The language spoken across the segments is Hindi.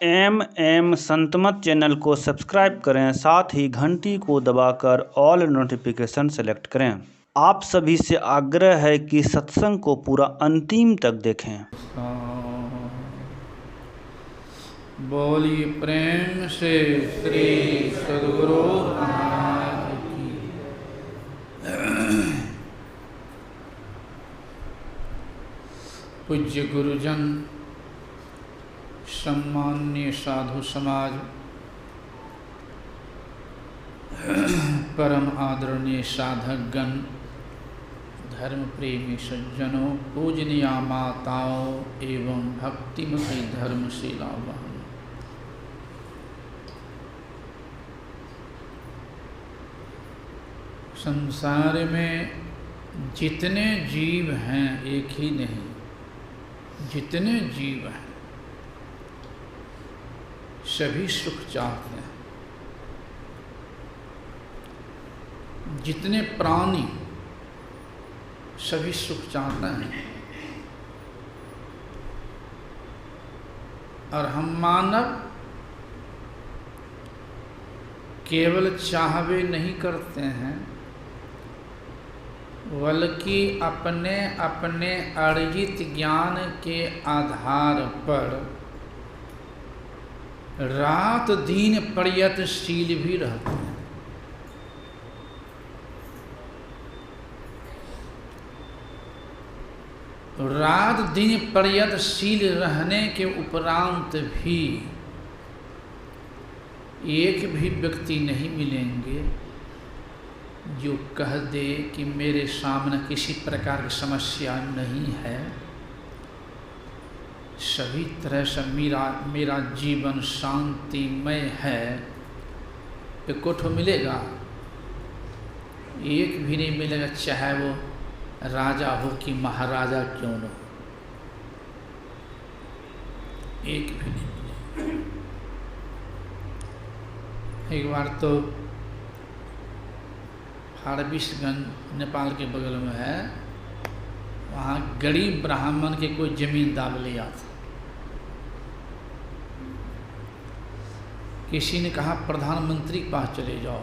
एम संतमत चैनल को सब्सक्राइब करें, साथ ही घंटी को दबाकर ऑल नोटिफिकेशन सेलेक्ट करें। आप सभी से आग्रह है कि सत्संग को पूरा अंतिम तक देखें। बोलिए प्रेम से श्री सद्गुरु महाराज की। पूज्य गुरुजन, सम्मान्य साधु समाज, परम आदरणीय साधकगण, धर्म प्रेमी सज्जनों, पूजनीय माताओं एवं भक्तिमती धर्मशिला बहनों, संसार में जितने जीव हैं, एक ही नहीं, जितने जीव हैं सभी सुख चाहते हैं। जितने प्राणी सभी सुख चाहते हैं, और हम मानव केवल चाहवे नहीं करते हैं, बल्कि अपने अपने अर्जित ज्ञान के आधार पर रात दिन प्रयत्नशील भी रहते हैं। रात दिन प्रयत्नशील रहने के उपरांत भी एक भी व्यक्ति नहीं मिलेंगे जो कह दे कि मेरे सामने किसी प्रकार की समस्या नहीं है, सभी तरह से मेरा जीवन शांतिमय है। एक ठो मिलेगा? एक भी नहीं मिलेगा, चाहे वो राजा हो कि महाराजा क्यों न हो, एक भी नहीं मिलेगा। एक बार तो फारबिसगंज नेपाल के बगल में है, वहाँ गरीब ब्राह्मण के कोई जमीन दाग लिया था। किसी ने कहा प्रधानमंत्री के पास चले जाओ।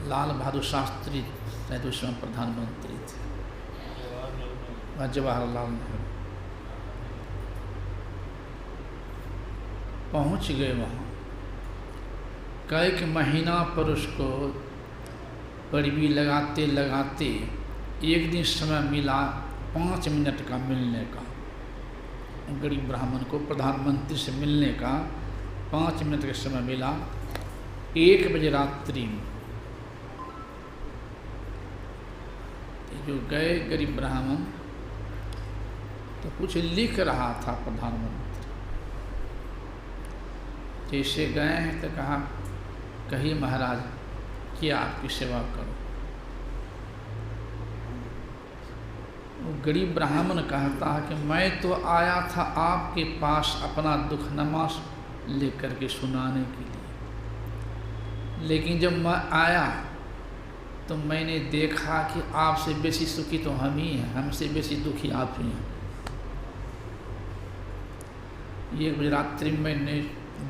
लाल बहादुर शास्त्री शायद उस समय प्रधानमंत्री थे, जवाहरलाल नेहरू। पहुँच गए वहाँ, कई महीना पर उसको पैरवी लगाते लगाते एक दिन समय मिला 5 मिनट का मिलने का। गरीब ब्राह्मण को प्रधानमंत्री से मिलने का 5 मिनट का समय मिला। 1 बजे रात्रि में जो गए गरीब ब्राह्मण, तो कुछ लिख रहा था प्रधानमंत्री। जैसे गए हैं तो कहा, कहिए महाराज क्या आपकी सेवा करो। वो गरीब ब्राह्मण कहता है कि मैं तो आया था आपके पास अपना दुखनमा लेकर के सुनाने के लिए, लेकिन जब मैं आया तो मैंने देखा कि आपसे बेसी सुखी तो हम ही हैं, हमसे बेसी दुखी आप ही हैं। 1 बजे रात्रि में मैं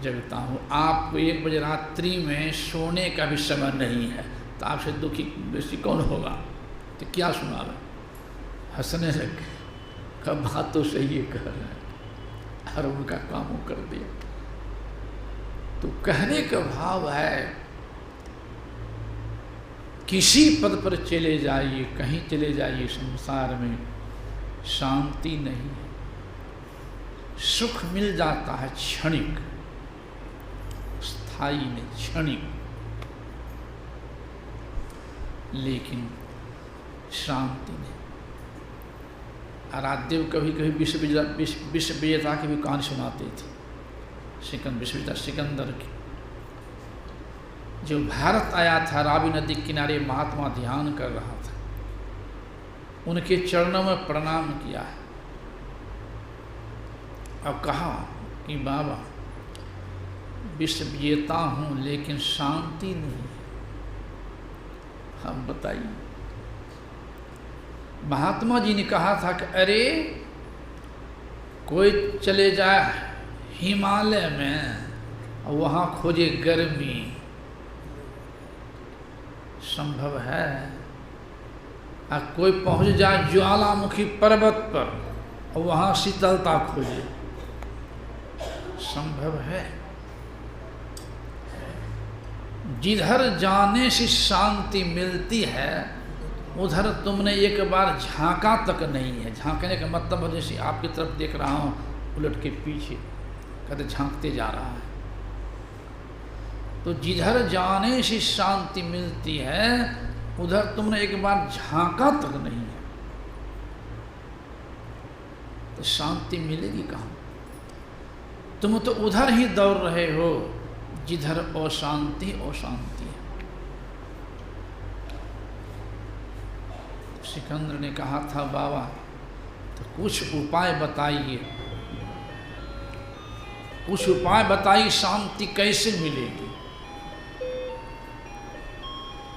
जगता हूँ, आपको 1 बजे रात्रि में सोने का भी समय नहीं है, तो आपसे दुखी बेसी कौन होगा? तो क्या सुनावे? हंसने लगे, कब बात तो सही है कह रहे हैं, और उनका काम कर दिया। तो कहने का भाव है, किसी पद पर चले जाइए, कहीं चले जाइए, संसार में शांति नहीं है। सुख मिल जाता है क्षणिक, स्थायी नहीं, क्षणिक, लेकिन शांति नहीं। आराध्य कभी कभी विश्व विजेता की भी कहानी सुनाते थे। विश्व विजेता सिकंदर की, जो भारत आया था, रावी नदी किनारे महात्मा ध्यान कर रहा था, उनके चरणों में प्रणाम किया है। अब कहा कि बाबा विश्व विजेता हूँ लेकिन शांति नहीं, हम बताइए। महात्मा जी ने कहा था कि अरे कोई चले जाए हिमालय में, वहाँ खोजे गर्मी, संभव है? कोई पहुँच जाए ज्वालामुखी पर्वत पर और वहाँ शीतलता खोजे, संभव है? जिधर जाने से शांति मिलती है उधर तुमने एक बार झांका तक नहीं है। झांकने का मतलब है जैसे आपकी तरफ देख रहा हूँ उलट के पीछे, कहते झांकते जा रहा है। तो जिधर जाने से शांति मिलती है उधर तुमने एक बार झांका तक नहीं है, तो शांति मिलेगी कहाँ? तुम तो उधर ही दौड़ रहे हो जिधर अशांति अशांति है। सिकंदर ने कहा था बाबा तो कुछ उपाय बताइए, कुछ उपाय बताइए, शांति कैसे मिलेगी?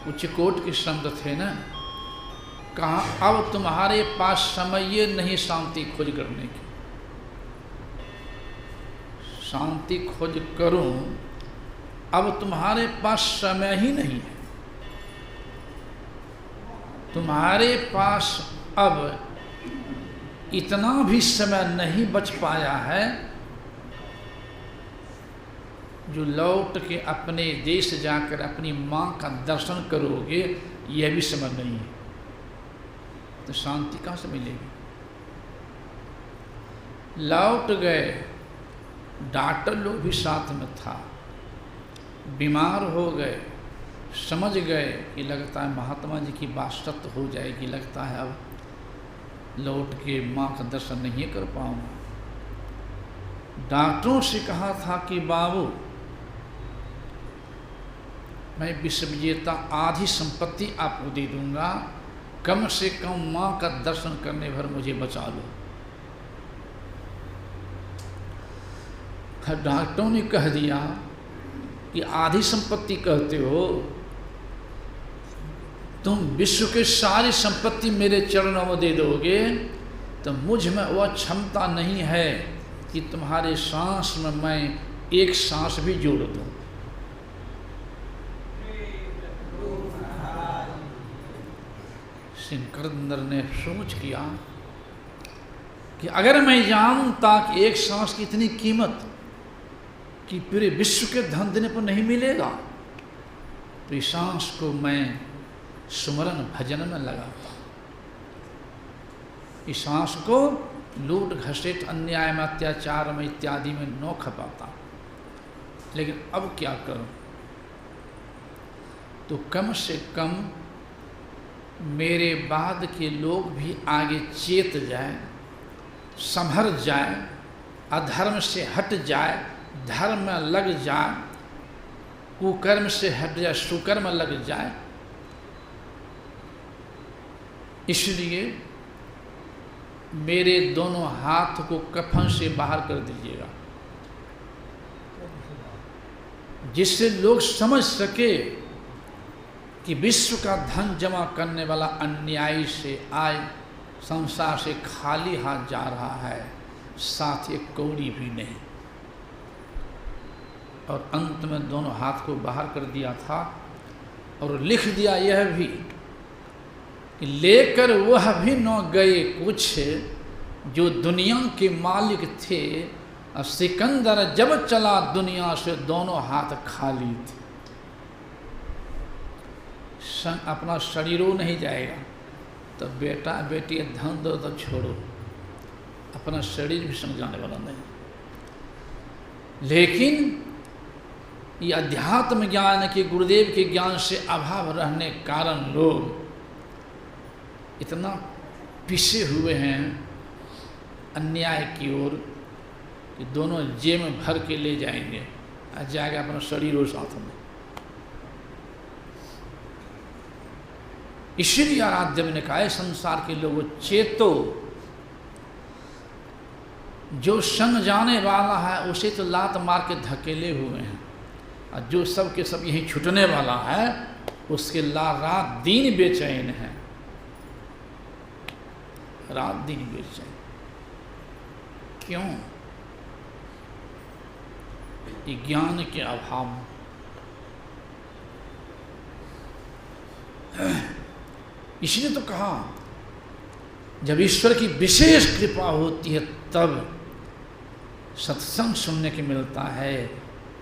उच्चकोट के शब्द थे ना, कहा अब तुम्हारे पास समय नहीं शांति खोज करने की। शांति खोज करूं, अब तुम्हारे पास समय ही नहीं है। तुम्हारे पास अब इतना भी समय नहीं बच पाया है जो लौट के अपने देश जाकर अपनी माँ का दर्शन करोगे, यह भी समय नहीं है। तो शांति कहाँ से मिलेगी? लौट गए, डॉक्टर लोग भी साथ में था, बीमार हो गए, समझ गए कि लगता है महात्मा जी की बात सत्य हो जाएगी, लगता है अब लौट के माँ का दर्शन नहीं कर पाऊंगा। डॉक्टरों से कहा था कि बाबू मैं विश्व विजेता आधी संपत्ति आपको दे दूंगा, कम से कम माँ का दर्शन करने भर मुझे बचा लो। डॉक्टरों ने कह दिया कि आधी संपत्ति कहते हो, तुम विश्व के सारी संपत्ति मेरे चरणों में दे दोगे तो मुझ में वह क्षमता नहीं है कि तुम्हारे सांस में मैं एक सांस भी जोड़ दूं। सिकंदर ने सोच किया कि अगर मैं जानता कि एक सांस की इतनी कीमत कि पूरे विश्व के धन देने पर नहीं मिलेगा, तो इस सांस को मैं सुमरन भजन में लगाता, इस सांस को लूट घसेट अन्याय में अत्याचार में इत्यादि में न खपाता। लेकिन अब क्या करूं? तो कम से कम मेरे बाद के लोग भी आगे चेत जाए, संभर जाए, अधर्म से हट जाए, धर्म में लग जाए, कुकर्म से हट जाए, सुकर्म लग जाए। इसलिए मेरे दोनों हाथ को कफन से बाहर कर दीजिएगा, जिससे लोग समझ सके कि विश्व का धन जमा करने वाला अन्यायी से आय संसार से खाली हाथ जा रहा है, साथ एक कौड़ी भी नहीं। और अंत में दोनों हाथ को बाहर कर दिया था और लिख दिया यह भी कि लेकर वह भी न गए कुछ जो दुनिया के मालिक थे, और सिकंदर जब चला दुनिया से दोनों हाथ खाली थे। अपना शरीरों नहीं जाएगा तो बेटा बेटी धन दो तो छोड़ो, अपना शरीर भी संग जाने वाला नहीं। लेकिन ये अध्यात्म ज्ञान के गुरुदेव के ज्ञान से अभाव रहने कारण लोग इतना पिसे हुए हैं अन्याय की ओर कि दोनों जेब में भर के ले जाएंगे, आ जाएगा अपना शरीर और साथ में। इसीलिए आराध्य में ने कहा संसार के लोगों चेतो, जो संग जाने वाला है उसे तो लात मार के धकेले हुए हैं, और जो सब के सब यहीं छूटने वाला है उसके रात दिन बेचैन है, रात दिन बेचैन। क्यों? ये ज्ञान के अभाव में। इसलिए तो कहा जब ईश्वर की विशेष कृपा होती है तब सत्संग सुनने के मिलता है।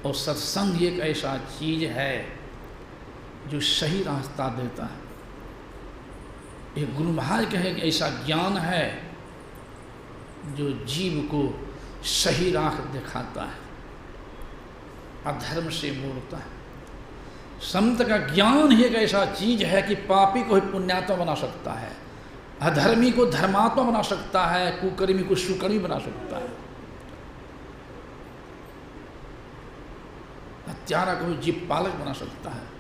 और सत्संग एक ऐसा चीज है जो सही रास्ता देता है। एक गुरु महाराज कहे कि ऐसा ज्ञान है जो जीव को सही राह दिखाता है, अधर्म से मोड़ता है। संत का ज्ञान ही एक ऐसा चीज है कि पापी को ही पुण्यात्मा बना सकता है, अधर्मी को धर्मात्मा बना सकता है, कुकर्मी को सुकर्मी बना सकता है, हत्यारा को जीव पालक बना सकता है।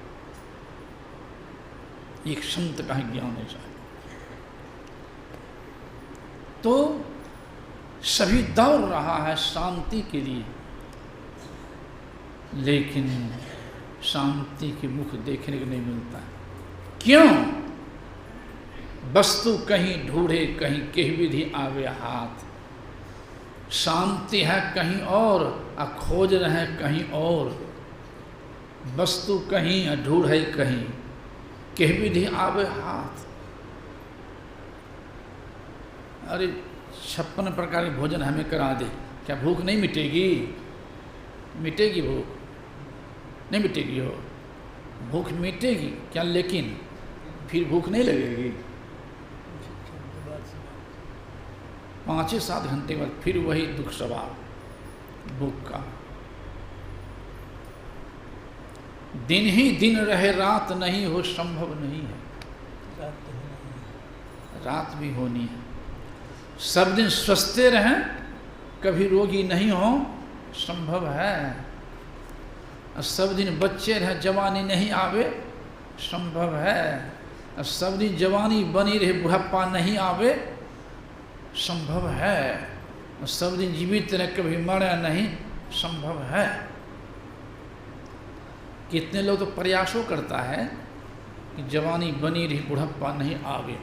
एक संत का ही ज्ञान ऐसा है। तो सभी दौड़ रहा है शांति के लिए, लेकिन शांति के मुख देखने को नहीं मिलता है। क्यों? वस्तु कहीं ढूंढे कहीं कहीं विधि आवे हाथ। शांति है कहीं और खोज रहे कहीं और, वस्तु कहीं ढूंढे कहीं कहीं विधि आवे हाथ। अरे 56 प्रकार के भोजन हमें करा दे, क्या भूख नहीं मिटेगी? मिटेगी भूख? नहीं मिटेगी। हो भूख मिटेगी क्या, लेकिन फिर भूख नहीं लगेगी। 5-7 घंटे बाद फिर वही दुख सवार भूख का। दिन ही दिन रहे रात नहीं हो संभव नहीं है, रात भी होनी है। सब दिन स्वस्थ रहें कभी रोगी नहीं हो संभव है। सब दिन बच्चे रहे जवानी नहीं आवे संभव है। सब दिन जवानी बनी रहे बुढ़ापा नहीं आवे संभव है। सब दिन जीवित रहे कभी मरे नहीं संभव है। कितने लोग तो प्रयासों करता है कि जवानी बनी रही बुढ़ापा नहीं आवे,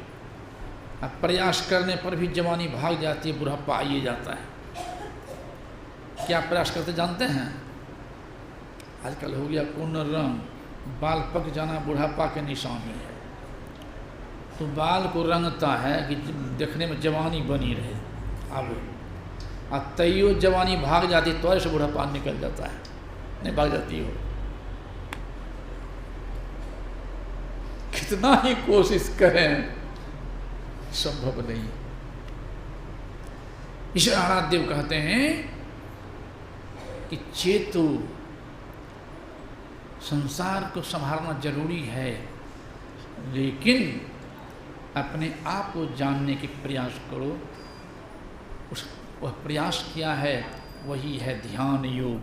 अब प्रयास करने पर भी जवानी भाग जाती है, बुढ़ापा आइए जाता है। क्या प्रयास करते जानते हैं? आजकल हो गया पूर्ण रंग, बाल पक जाना बुढ़ापा के निशानी है। तो बाल को रंगता है कि देखने में जवानी बनी रहे आवे, और तैयो जवानी भाग जाती तो ऐसे बुढ़ापा निकल जाता है, नहीं भाग जाती हो। कितना ही कोशिश करें संभव नहीं। ईश्वर आराध्य देव कहते हैं कि चेतु संसार को संभालना जरूरी है, लेकिन अपने आप को जानने की प्रयास करो। वह प्रयास क्या है? वही है ध्यान योग,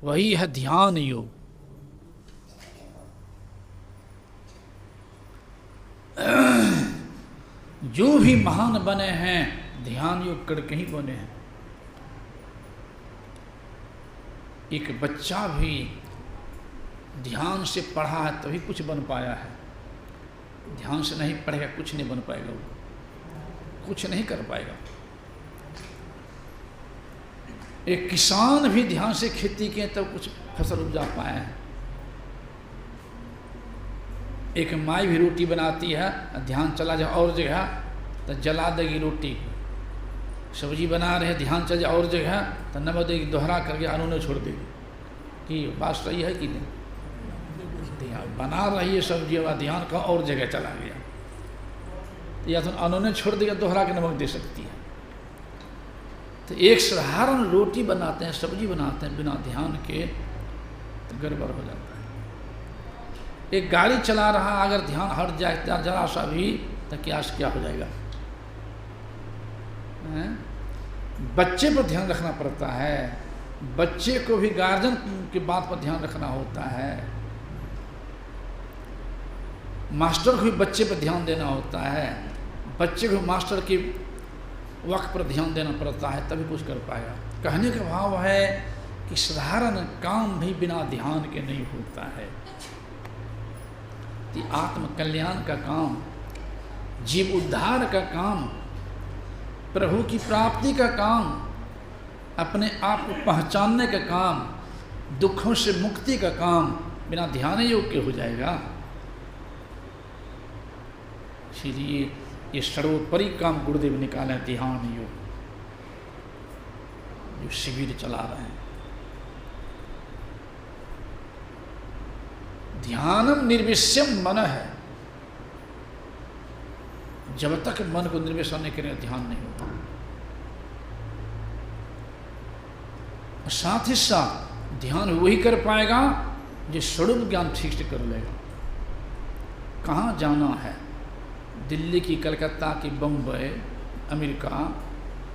वही है ध्यान योग। जो भी महान बने हैं ध्यान योग करके ही बने हैं। एक बच्चा भी ध्यान से पढ़ा है तभी कुछ बन पाया है, ध्यान से नहीं पढ़ेगा कुछ नहीं बन पाएगा, वो कुछ नहीं कर पाएगा। एक किसान भी ध्यान से खेती किए तब कुछ फसल उपजा पाए हैं। एक माँ भी रोटी बनाती है, ध्यान चला जाए और जगह तो जला देगी रोटी। सब्जी बना रहे ध्यान चल जाए और जगह तो नमक देगी, दोहरा करके अनूने छोड़ देगी। कि बात सही है कि नहीं? ध्यान बना रही है सब्जी और ध्यान का और जगह चला गया, तो या तो अनूने छोड़ देगा, दोहरा के नमक दे सकती है। तो एक साधारण रोटी बनाते हैं, सब्जी बनाते हैं बिना ध्यान के, तो गड़बड़ हो जाता है। एक गाड़ी चला रहा अगर ध्यान हट जाए जरा सा भी तो क्या हो जाएगा। बच्चे पर ध्यान रखना पड़ता है, बच्चे को भी गार्जियन की बात पर ध्यान रखना होता है, मास्टर को भी बच्चे पर ध्यान देना होता है, बच्चे को मास्टर के वक्त पर ध्यान देना पड़ता है, तभी कुछ कर पाएगा। कहने का भाव है कि साधारण काम भी बिना ध्यान के नहीं होता है। कि आत्म कल्याण का काम, जीव उद्धार का काम, प्रभु की प्राप्ति का काम अपने आप को पहचानने का काम, दुखों से मुक्ति का काम बिना ध्यान योग के हो जाएगा। इसीलिए ये सर्वोपरि काम गुरुदेव निकाले ध्यान योग, जो शिविर चला रहे हैं। ध्यानम निर्विष्यम मन है, जब तक मन को निर्विष्य नहीं करें ध्यान नहीं होता। साथ ही साथ ध्यान वही कर पाएगा जो स्वरूप ज्ञान ठीक से कर लेगा। कहाँ जाना है, दिल्ली की, कलकत्ता की, बम्बई, अमेरिका,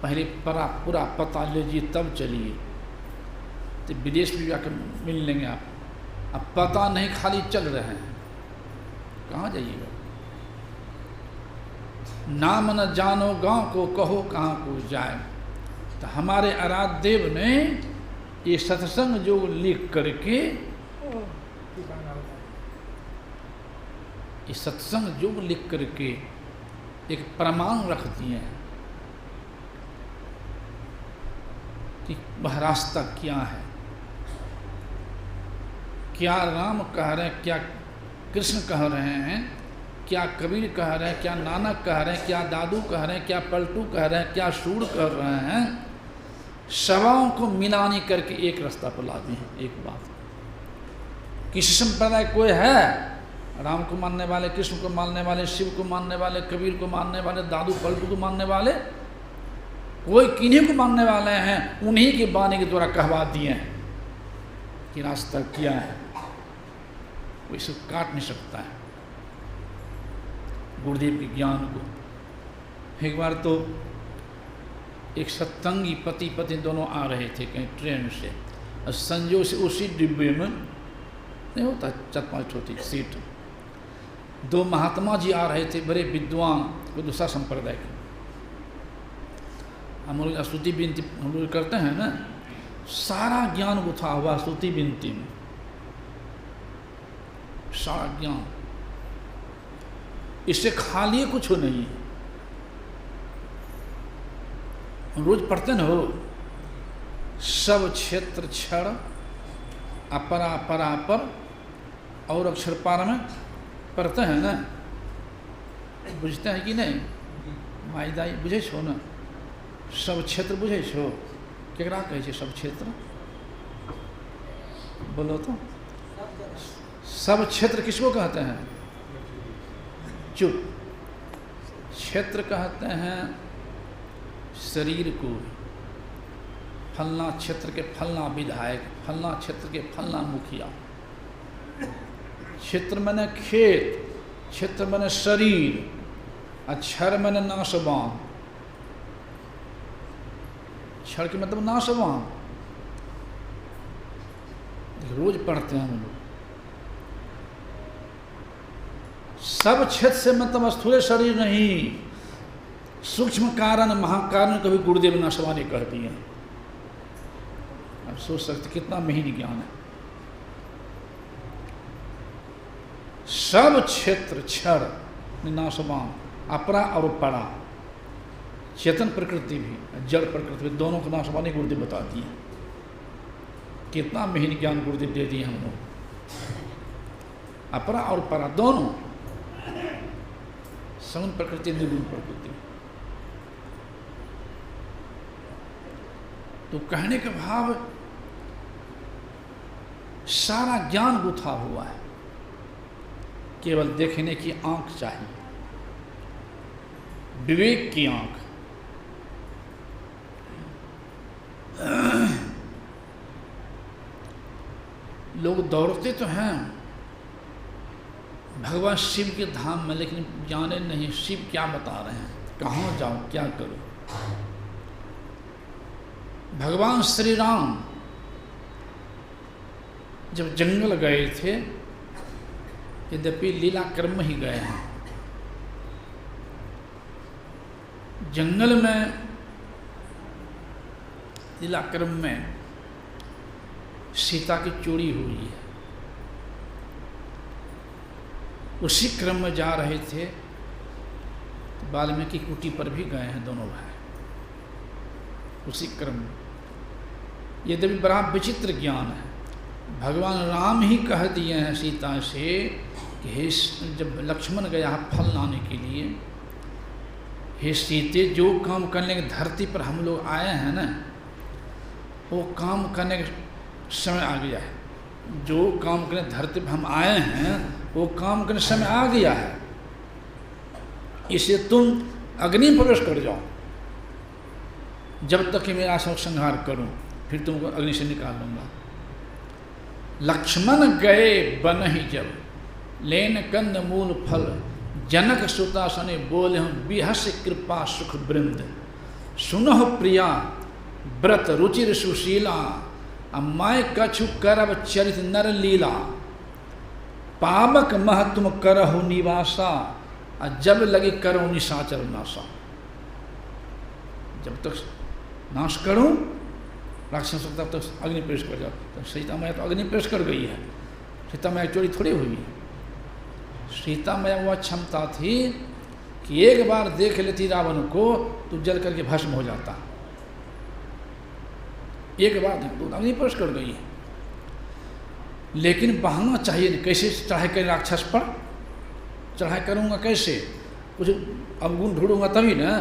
पहले पूरा पता लीजिए तब चलिए, तो विदेश में जाकर मिल लेंगे आप। अब पता नहीं, खाली चल रहे हैं, कहाँ जाइएगा। नाम न जानो गांव को, कहो कहाँ को जाए। तो हमारे आराध्य देव ने ये सत्संग जो लिख करके, ये सत्संग जो लिख करके एक प्रमाण रख दिए हैं कि वह रास्ता क्या है, क्या राम कह रहे हैं, क्या कृष्ण कह रहे हैं, क्या कबीर कह रहे हैं, क्या नानक कह रहे हैं, क्या दादू कह रहे हैं, क्या पलटू कह रहे हैं, क्या सूर कह रहे हैं। सवाओं को मिलानी करके एक रास्ता पर ला दिए हैं। एक बात, किसी संप्रदाय कोई है, राम को मानने वाले, कृष्ण को मानने वाले, शिव को मानने वाले, कबीर को मानने वाले, दादू पलटू को मानने वाले, कोई किन्हीं को मानने वाले हैं, उन्हीं की वाणी के द्वारा कहवा दिए हैं कि रास्ता क्या है। कोई इसे काट नहीं सकता है गुरुदेव के ज्ञान को। एक बार तो एक सत्संगी पति पत्नी दोनों आ रहे थे कहीं ट्रेन से, और संजोग से उसी डिब्बे में नहीं होता 4-5 छोटी सीट, 2 महात्मा जी आ रहे थे, बड़े विद्वान, को दूसरा संप्रदाय के। हम लोग स्तुति विनती हम लोग करते हैं ना, सारा ज्ञान गुथा हुआ स्तुति विनती में, सारा ज्ञान, इससे खाली कुछ नहीं है। रोज पढ़ते न हो, सब क्षेत्र क्षण अपरा परापर और अक्षर पार में पढ़ते हैं ना, बुझते हैं कि नहीं? माई दाई बुझे छो ना, सब क्षेत्र बुझे छो, केकरा कहे छे सब क्षेत्र? बोलो तो, सब क्षेत्र किसको कहते हैं? चुप। क्षेत्र कहते हैं शरीर को, फलना क्षेत्र के फलना विधायक, फलना क्षेत्र के फलना मुखिया। क्षेत्र माने खेत, क्षेत्र माने शरीर, अक्षर माने नाशवान। क्षर के मतलब नाशवान। रोज पढ़ते हैं हम लोग। सब क्षेत्र से मतलब स्थूल शरीर नहीं, सूक्ष्म कारण महाकारण को भी गुरुदेव नाशवानी कह दिए। अब सोच सकते कितना महीन ज्ञान है। सब क्षेत्र क्षर नाशवान, अपरा और परा, चेतन प्रकृति भी जड़ प्रकृति भी, दोनों को नाशवानी गुरुदेव बता दिए। कितना महीन ज्ञान गुरुदेव दे दिए हम लोग। अपरा और परा दोनों, सगुण प्रकृति निर्गुण प्रकृति। तो कहने का भाव, सारा ज्ञान गुथा हुआ है, केवल देखने की आंख चाहिए, विवेक की आंख। लोग दौड़ते तो हैं भगवान शिव के धाम में, लेकिन जाने नहीं शिव क्या बता रहे हैं, कहाँ जाओ, क्या करो। भगवान श्री राम जब जंगल गए थे, यद्यपि लीला क्रम ही गए हैं, जंगल में लीला क्रम में सीता की चोरी हुई है। उसी क्रम में जा रहे थे, वाल्मीकि कुटी पर भी गए हैं दोनों भाई, उसी क्रम में। यद्यपि बड़ा विचित्र ज्ञान है। भगवान राम ही कह दिए हैं सीता से कि हे, जब लक्ष्मण गया फल लाने के लिए, हे सीते, जो काम करने की धरती पर हम लोग आए हैं ना, वो काम करने का समय आ गया है। जो काम करने धरती पर हम आए हैं वो काम करने समय आ गया है, इसलिए तुम अग्नि में प्रवेश कर जाओ, जब तक कि मेरा सब संहार करूं, फिर तुमको अग्नि से निकाल लूँगा। लक्ष्मण गए बन ही जब, लेन कंद मूल फल, जनक सुता सने बोले हूँ बिहस कृपा सुख वृंद, सुनह प्रिया व्रत रुचिर सुशीला, मैं कछु करब चरित नर लीला, पावक मह तुम करहु निवासा, जब लगे करो निशाचर नाशा। जब तक नाश करूं राक्षस तब तक अग्नि प्रवेश कर जाओ। तो सीता मैया तो अग्नि प्रवेश कर गई है, सीता मैया चोरी थोड़ी हुई है। सीता मैया वह क्षमता थी कि एक बार देख लेती रावण को तो जल करके भस्म हो जाता, एक बार देख तो अग्नि प्रवेश कर गई है। लेकिन बहाना चाहिए नहीं, कैसे चढ़ाई करें राक्षस पर, चढ़ाई करूँगा कैसे, कुछ अवगुण ढूंढूंगा तभी ना।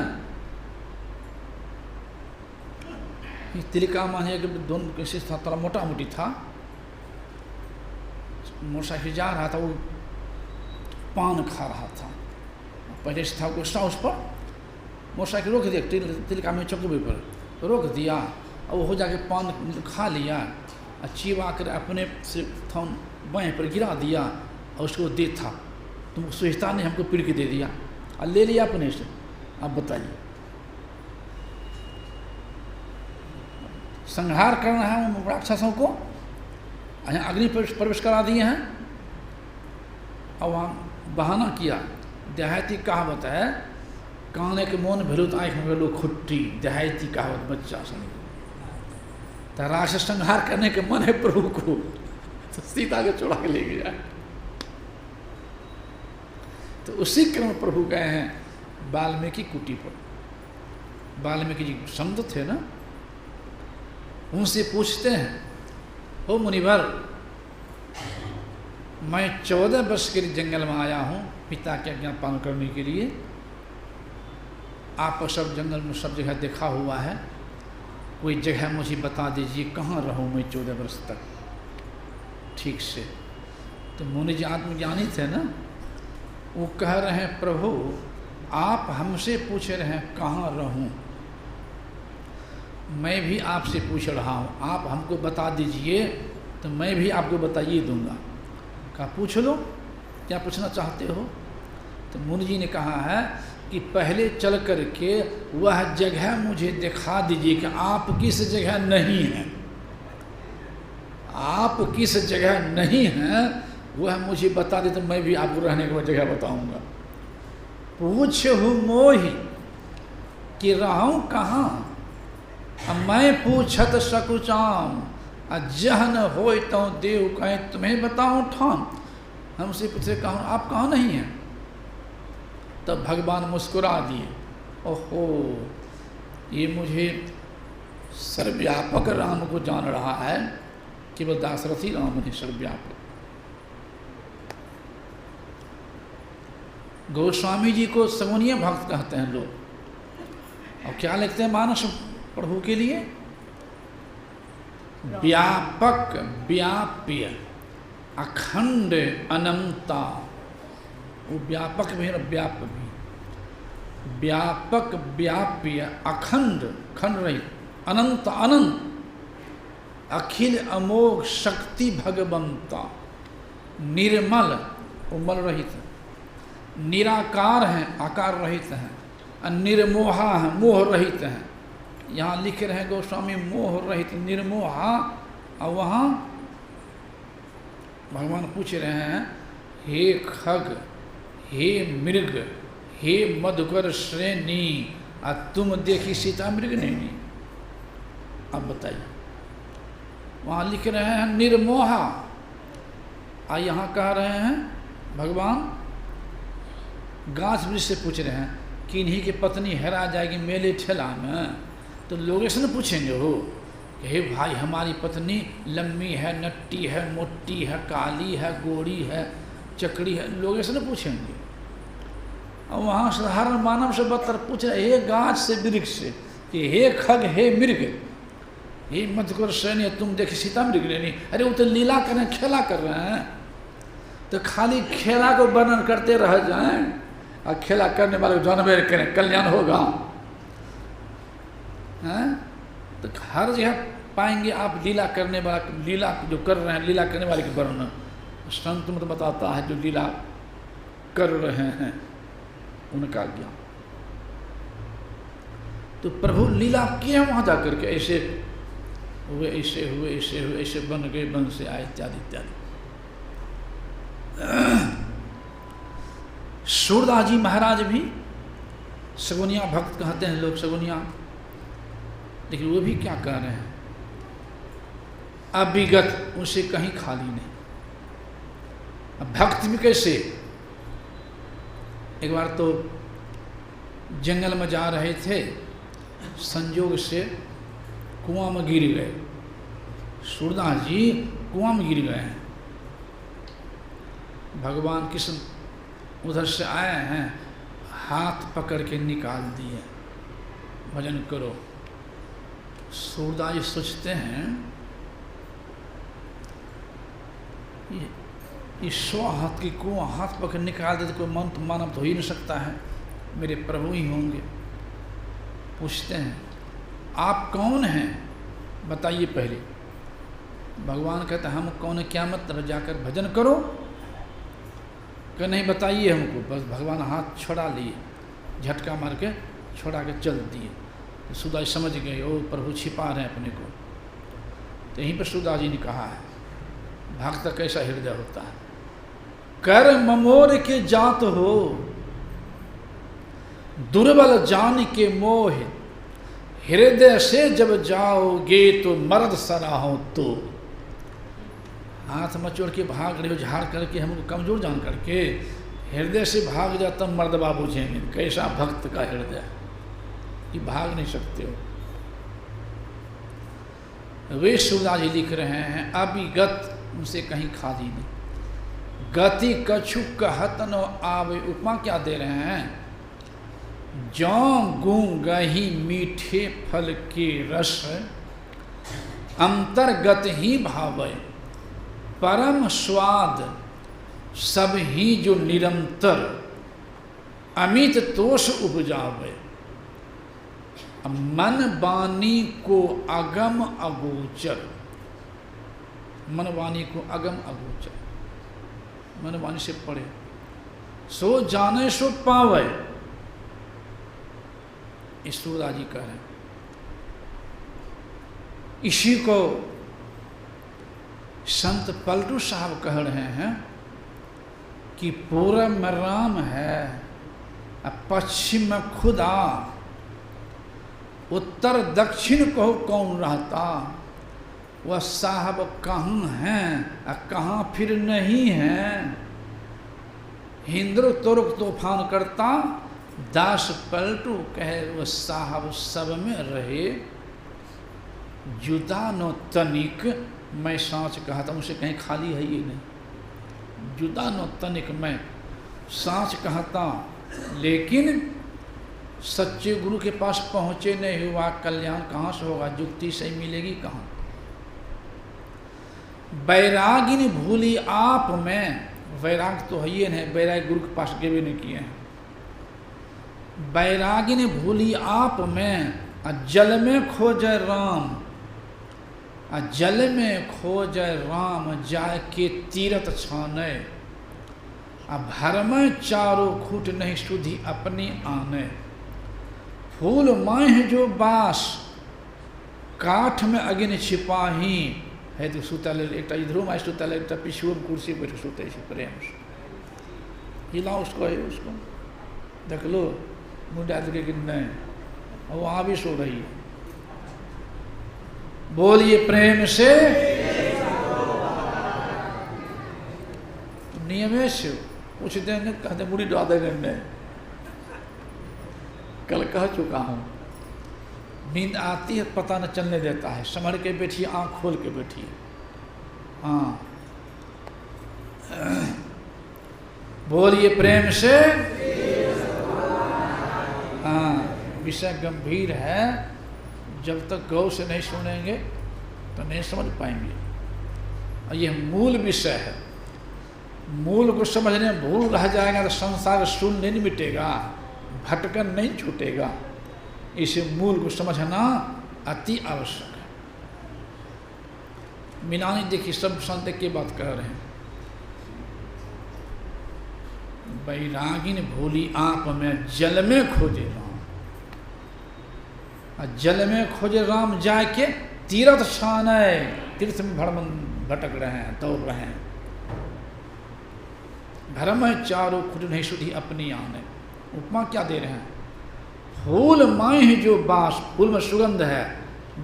तिलिका माने कि दोनों कैसे था, थोड़ा मोटा मोटी था, मोटरसाइकिल जा रहा था, वो पान खा रहा था, पहले से था गुस्सा उस पर, मोटरसाइकिल रोक दिया तिलिका में चौकी पर तो रोक दिया, और वो हो जाके पान खा लिया और चिबा कर अपने से थम बाएँ पर गिरा दिया और उसको दे था, तुमको सोचता नहीं, हमको पीड़ के दे दिया और ले लिया अपने से। अब बताइए, संहार करना है उन राक्षसों को, यहाँ अग्नि प्रवेश करा दिए हैं और वहाँ बहाना किया। देहाती कहावत है, काने के मोन भेलू तो आँख में भेलू खुट्टी, देहाती कहावत बच्चा समझ। तो राक्षस संहार करने के मन है प्रभु को, तो सीता के चुड़ा के ले गया। तो उसी क्रम प्रभु गए हैं वाल्मीकि कुटी पर। वाल्मीकि जी संत थे ना, उनसे पूछते हैं, हो मुनिवर, मैं 14 वर्ष के लिए जंगल में आया हूँ पिता की आज्ञा पालन करने के लिए, आप सब जंगल में सब जगह देखा हुआ है, कोई जगह मुझे बता दीजिए कहाँ रहूँ मैं 14 वर्ष तक ठीक से। तो मुनि जी आत्मज्ञानी थे ना, वो कह रहे हैं, प्रभु आप हमसे पूछ रहे हैं कहाँ रहूं, मैं भी आपसे पूछ रहा हूँ, आप हमको बता दीजिए तो मैं भी आपको बताइए दूंगा। कहा पूछ लो, क्या पूछना चाहते हो। तो मुनि जी ने कहा है कि पहले चल कर के वह जगह मुझे दिखा दीजिए कि आप किस जगह नहीं हैं, आप किस जगह नहीं हैं वह मुझे बता दे तो मैं भी आपको रहने की जगह बताऊंगा। पूछहु मोहि कि रहूं कहाँ, मैं पूछत सकुचाम, जहन होय तो देव कहे तुम्हें बताऊं ठाम। हमसे पूछे कहाँ आप कहाँ नहीं हैं, तब भगवान मुस्कुरा दिए, ओहो ये मुझे सर्वव्यापक राम को जान रहा है, केवल दासरथी राम नहीं सर्वव्यापक। गोस्वामी जी को सगुनीय भक्त कहते हैं लोग, और क्या लिखते हैं मानस प्रभु के लिए, व्यापक व्याप्य अखंड अनंता। वो व्यापक भी है और व्याप्य भी, व्यापक व्याप्य अखंड खंड रहित, अनंत अनंत, अखिल अमोघ शक्ति भगवंता, निर्मल वो मल रहित, निराकार हैं आकार रहित हैं, निर्मोहा हैं मोह रहित हैं। यहाँ लिख रहे हैं गोस्वामी मोह रहित निर्मोहा, और वहाँ भगवान पूछ रहे हैं, हे खग, हे मृग, हे मधुकर श्रेणी, तुम देखी सीता मृग नहीं। अब बताइए, वहाँ लिख रहे हैं निर्मोहा, और यहाँ कह रहे हैं भगवान गाछ वृक्ष से पूछ रहे हैं कि इन्हीं की पत्नी हेरा जाएगी मेले ठेला में, तो लोग ऐसे न पूछेंगे हो हे भाई हमारी पत्नी लम्बी है, नट्टी है, मोटी है, काली है, गोरी है, चकड़ी है, लोग ऐसे न पूछेंगे। और वहाँ साधारण मानव से बदतर पूछ रहे हे गाछ से वृक्ष से कि हे खग हे मृग हे मधुकर सैन्य तुम देखे सीता मृग लेनी। अरे वो तो लीला कर रहे हैं, खेला कर रहे हैं, तो खाली खेला को वर्णन करते रह जाएं और खेला करने वाले को जानवर करें, कल्याण होगा। हैं तो हर जगह पाएंगे आप लीला करने वाला, लीला जो कर रहे हैं लीला करने वाले के वर्णन। संत मत बताता है जो लीला कर रहे हैं उनका ज्ञान। तो प्रभु लीला किए वहां जाकर के ऐसे हुए, ऐसे हुए, ऐसे हुए, ऐसे बन गए, बन से आए, इत्यादि इत्यादि। सूरदास जी महाराज भी सगुनिया भक्त कहते हैं लोग, सगुनिया, लेकिन वो भी क्या कह रहे हैं, अभिगत, उनसे कहीं खाली नहीं। अब भक्त भी कैसे, एक बार तो जंगल में जा रहे थे, संजोग से कुआं में गिर गए। सूरदास जी कुआं में गिर गए हैं। भगवान कृष्ण उधर से आए हैं, हाथ पकड़ के निकाल दिए, भजन करो। सूरदास जी सोचते हैं ये 100 हाथ की कुआं हाथ पकड़ निकाल दे तो कोई मन तो मानव तो हो ही नहीं सकता है, मेरे प्रभु ही होंगे। पूछते हैं आप कौन हैं बताइए पहले। भगवान कहते हैं हम कौन है क्या मतलब, जाकर भजन करो। कि नहीं बताइए हमको। बस भगवान हाथ छोड़ा लिए, झटका मार के छोड़ा के चल दिए। तो सूरदास समझ गए ओ प्रभु छिपा रहे हैं अपने को। तो यहीं पर सूरदास जी ने कहा है भक्त कैसा हृदय होता है, कर ममोर के जात हो, दुर्बल जान के मोह, हृदय से जब जाओगे तो मर्द सराहो। तो हाथ मचोड़ के भाग रहे हो, झाड़ करके हमको कमजोर जान करके, हृदय से भाग जाता मर्द बाबू बुझेंगे कैसा भक्त का हृदय कि भाग नहीं सकते हो। वे सूरदास जी लिख रहे हैं अभिगत, उनसे कहीं खाली नहीं। गति कछु कहत न आवे, उपमा क्या दे रहे हैं, जौ गूंगही मीठे फल के रस, अंतर्गत ही भावे, परम स्वाद सब ही जो निरंतर, अमित तोष उपजावे, मन वाणी को अगम अगोचर। मन वाणी को अगम अगोचर, मन वाणी से पढ़े, सो जाने सो पावे। इस सूरदास जी कह रहे हैं। इसी को संत पलटू साहब कह रहे हैं कि पूरब में राम है, पश्चिम में खुदा, उत्तर दक्षिण को कौन रहता, वह साहब कहाँ हैं कहाँ फिर नहीं हैं। हिंद्र तुर्क तूफान करता, दास पलटू कहे वह साहब सब में रहे, जुदा नो तनिक मैं सांच कहता। मुझसे कहीं खाली है ये नहीं, जुदा नो तनिक मैं सांच कहता। लेकिन सच्चे गुरु के पास पहुँचे नहीं हुआ, कल्याण कहाँ से होगा, जुक्ति सही मिलेगी कहाँ। बैरागिनी भूली आप में, वैराग तो है ही नहीं, बैराग गुरु के पास गए नहीं किए हैं। बैरागिनी भूली आप में, जल में खोजे राम, जल में खोजे राम, जाय के तीरथ छाने, भर में चारों खूट नहीं सुधी अपनी आने। फूल माह जो बास, काठ में अग्नि छिपाही है। तो सुतल एक इधरों में सुतल, एक पिछुओं में कुर्सी पर सुते प्रेम से, हिला उसको है, उसको देख लो मुंडा के कि नहीं, और वहाँ भी सो रही है। बोलिए प्रेम से। नियमे से कुछ दिन कहते मुड़ी डाल देंगे, कल कह चुका हूँ। नींद आती है पता न चलने देता है, संभल के बैठिए, आँख खोल के बैठिए। हाँ, बोलिए प्रेम से। हाँ, विषय गंभीर है, जब तक गौर से नहीं सुनेंगे तो नहीं समझ पाएंगे। और यह मूल विषय है, मूल को समझने में भूल रह जाएगा तो संसार शून्य नहीं मिटेगा, भटकन नहीं छूटेगा। इसे मूल को समझना अति आवश्यक है। मीनानी देखिए, सब संत की बात कर रहे हैं। बैरागिन भोली आप में जल में खोजे राम, और जल में खोजे राम जाके तीर्थ स्थान है, तीर्थ में भटक रहे हैं, दौड़ रहे हैं। घर में चारों खुद नहीं सुधी अपनी आने। उपमा क्या दे रहे हैं? फूल माए जो बास, फूल में सुगंध है,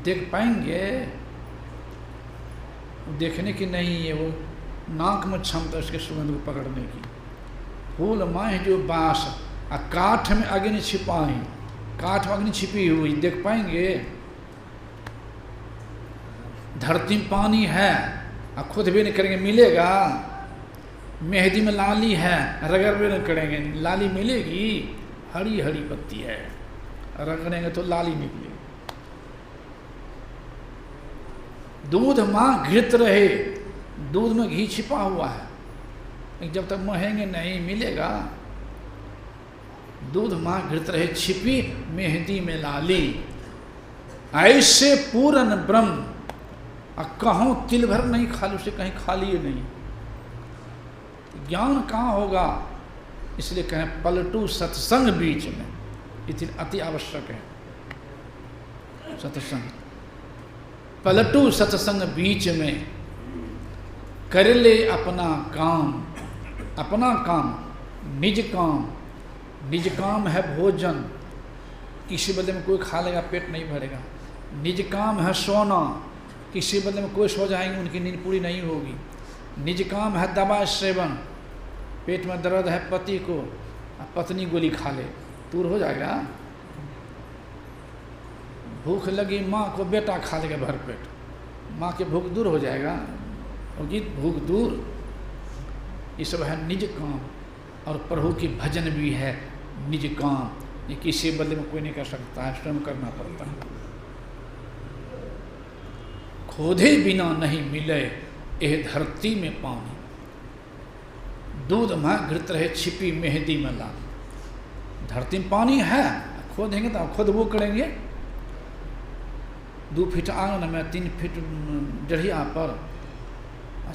देख पाएंगे? देखने की नहीं है, वो नाक में क्षमता उसके सुगंध को पकड़ने की। फूल माए जो बास, और काठ में अग्नि छिपाई, काठ में अग्नि छिपी हुई, देख पाएंगे? धरती में पानी है, और खुद भी नहीं करेंगे, मिलेगा? मेहंदी में लाली है, रगड़ भी नहीं करेंगे, लाली मिलेगी? हरी हरी पत्ती है, रगड़ेंगे तो लाली निकलेगी। दूध माँ घृत रहे, दूध में घी छिपा हुआ है, जब तक महेंगे नहीं मिलेगा। दूध माँ घृत रहे, छिपी मेहंदी में लाली, ऐसे पूरन ब्रह्म, और कहूँ तिल भर नहीं खाली, उसे कहीं खाली ही नहीं। ज्ञान कहाँ होगा? इसलिए कहें पलटू सत्संग बीच में, इतनी अति आवश्यक है सत्संग। पलटू सत्संग बीच में, कर ले अपना काम, अपना काम, निज काम। निज काम है भोजन, किसी बदले में कोई खा लेगा पेट नहीं भरेगा। निज काम है सोना, किसी बदले में कोई सो जाएंगे उनकी नींद पूरी नहीं होगी। निज काम है दवा सेवन, पेट में दर्द है पति को, पत्नी गोली खा ले, दूर हो जाएगा। भूख लगी माँ को, बेटा खा लेगा भरपेट, माँ के भूख दूर हो जाएगा, होगी भूख दूर। ये सब है निज काम, और प्रभु की भजन भी है निज काम। ये किसी बदले में कोई नहीं कर सकता है, स्वयं करना पड़ता है। खोदे बिना नहीं मिले यह धरती में पानी, दूध में घृत रहे छिपी मेहंदी में लाल। धरती में पानी है, खोदेंगे तो खुद वो करेंगे। 2 फीट आंगन में, 3 फीट जड़िया पर,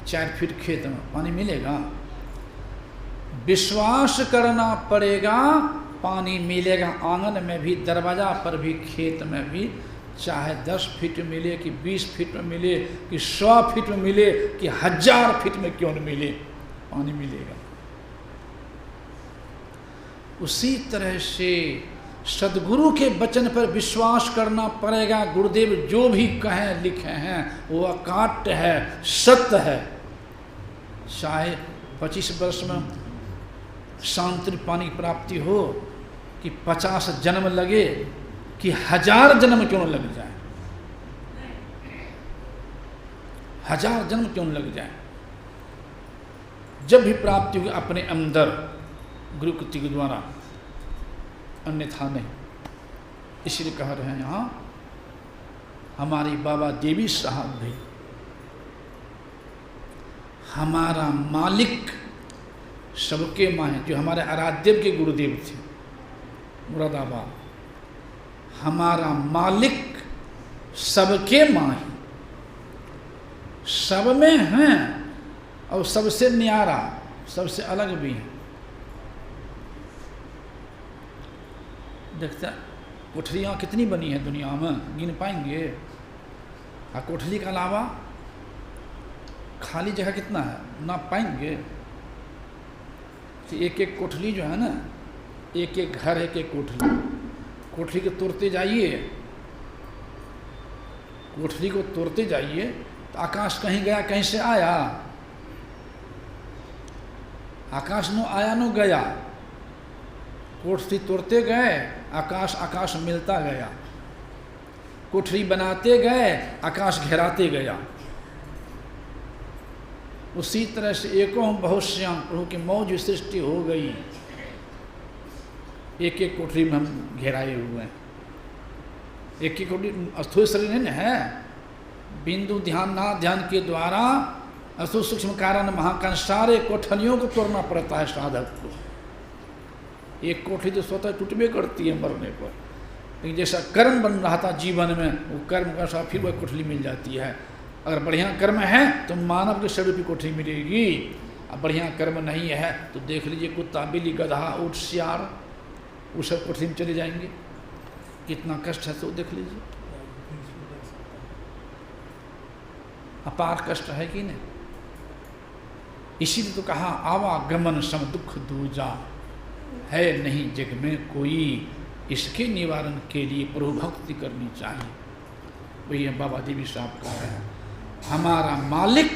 4 फीट खेत में पानी मिलेगा? विश्वास करना पड़ेगा, पानी मिलेगा आंगन में भी, दरवाजा पर भी, खेत में भी। चाहे 10 फीट मिले कि 20 फीट में मिले कि 100 फीट में मिले कि 1000 फीट में क्यों न मिले, पानी मिलेगा। उसी तरह से सदगुरु के वचन पर विश्वास करना पड़ेगा। गुरुदेव जो भी कहें लिखे हैं वो अकाट्य है, सत्य है। चाहे 25 वर्ष में शांति पानी की प्राप्ति हो, कि 50 जन्म लगे, कि 1000 जन्म क्यों न लग जाए, 1000 जन्म क्यों न लग जाए। जब भी प्राप्ति होगी अपने अंदर गुरु कृति के द्वारा, अन्यथा नहीं। इसलिए कह रहे हैं यहाँ हमारी बाबा देवी साहब भी, हमारा मालिक सबके माँ हैं, जो हमारे आराध्य के गुरुदेव थे मुरादाबाद। हमारा मालिक सबके माँ है, सब में हैं, और सबसे न्यारा, सबसे अलग भी है। देखते कोठरियाँ कितनी बनी है दुनिया में, गिन पाएंगे? और कोठरी के अलावा खाली जगह कितना है, ना पाएंगे। तो एक एक कोठरी जो है ना, एक एक घर, एक एक कोठरी, कोठरी को तोड़ते जाइए, कोठरी को तोड़ते जाइए तो आकाश कहीं गया, कहीं से आया। आकाश नो आया नो गया, कोठरी तोड़ते गए, आकाश आकाश मिलता गया। कोठरी बनाते गए, आकाश घेराते गया। उसी तरह से एको हम बहुत श्याम प्रभु की मौज सृष्टि हो गई। एक एक कोठरी में हम घेराए हुए हैं। एक एक कोठरी स्थूल शरीर नहीं है, बिंदु ध्यान ना ध्यान के द्वारा अस्थूल सूक्ष्म कारण महाकारण सारे कोठरियों को तोड़ना पड़ता है साधक को। एक कोठरी तो स्वतः टूटबे करती है मरने पर, लेकिन जैसा कर्म बन रहा था जीवन में, वो कर्म का साथ फिर वह कोठरी मिल जाती है। अगर बढ़िया कर्म है तो मानव के शरीर की कोठरी मिलेगी, अब बढ़िया कर्म नहीं है तो देख लीजिए कुत्ता, बिल्ली, गधा, ऊँट, सियार, वो सब कोठरी में चले जाएंगे। कितना कष्ट है तो देख लीजिए, अपार कष्ट है कि नहीं। इसीलिए तो कहा आवागमन सम दुख दूजा, है नहीं जग में कोई, इसके निवारण के लिए प्रभु भक्ति करनी चाहिए। वही बाबा देवी साहब कह रहे हैं, हमारा मालिक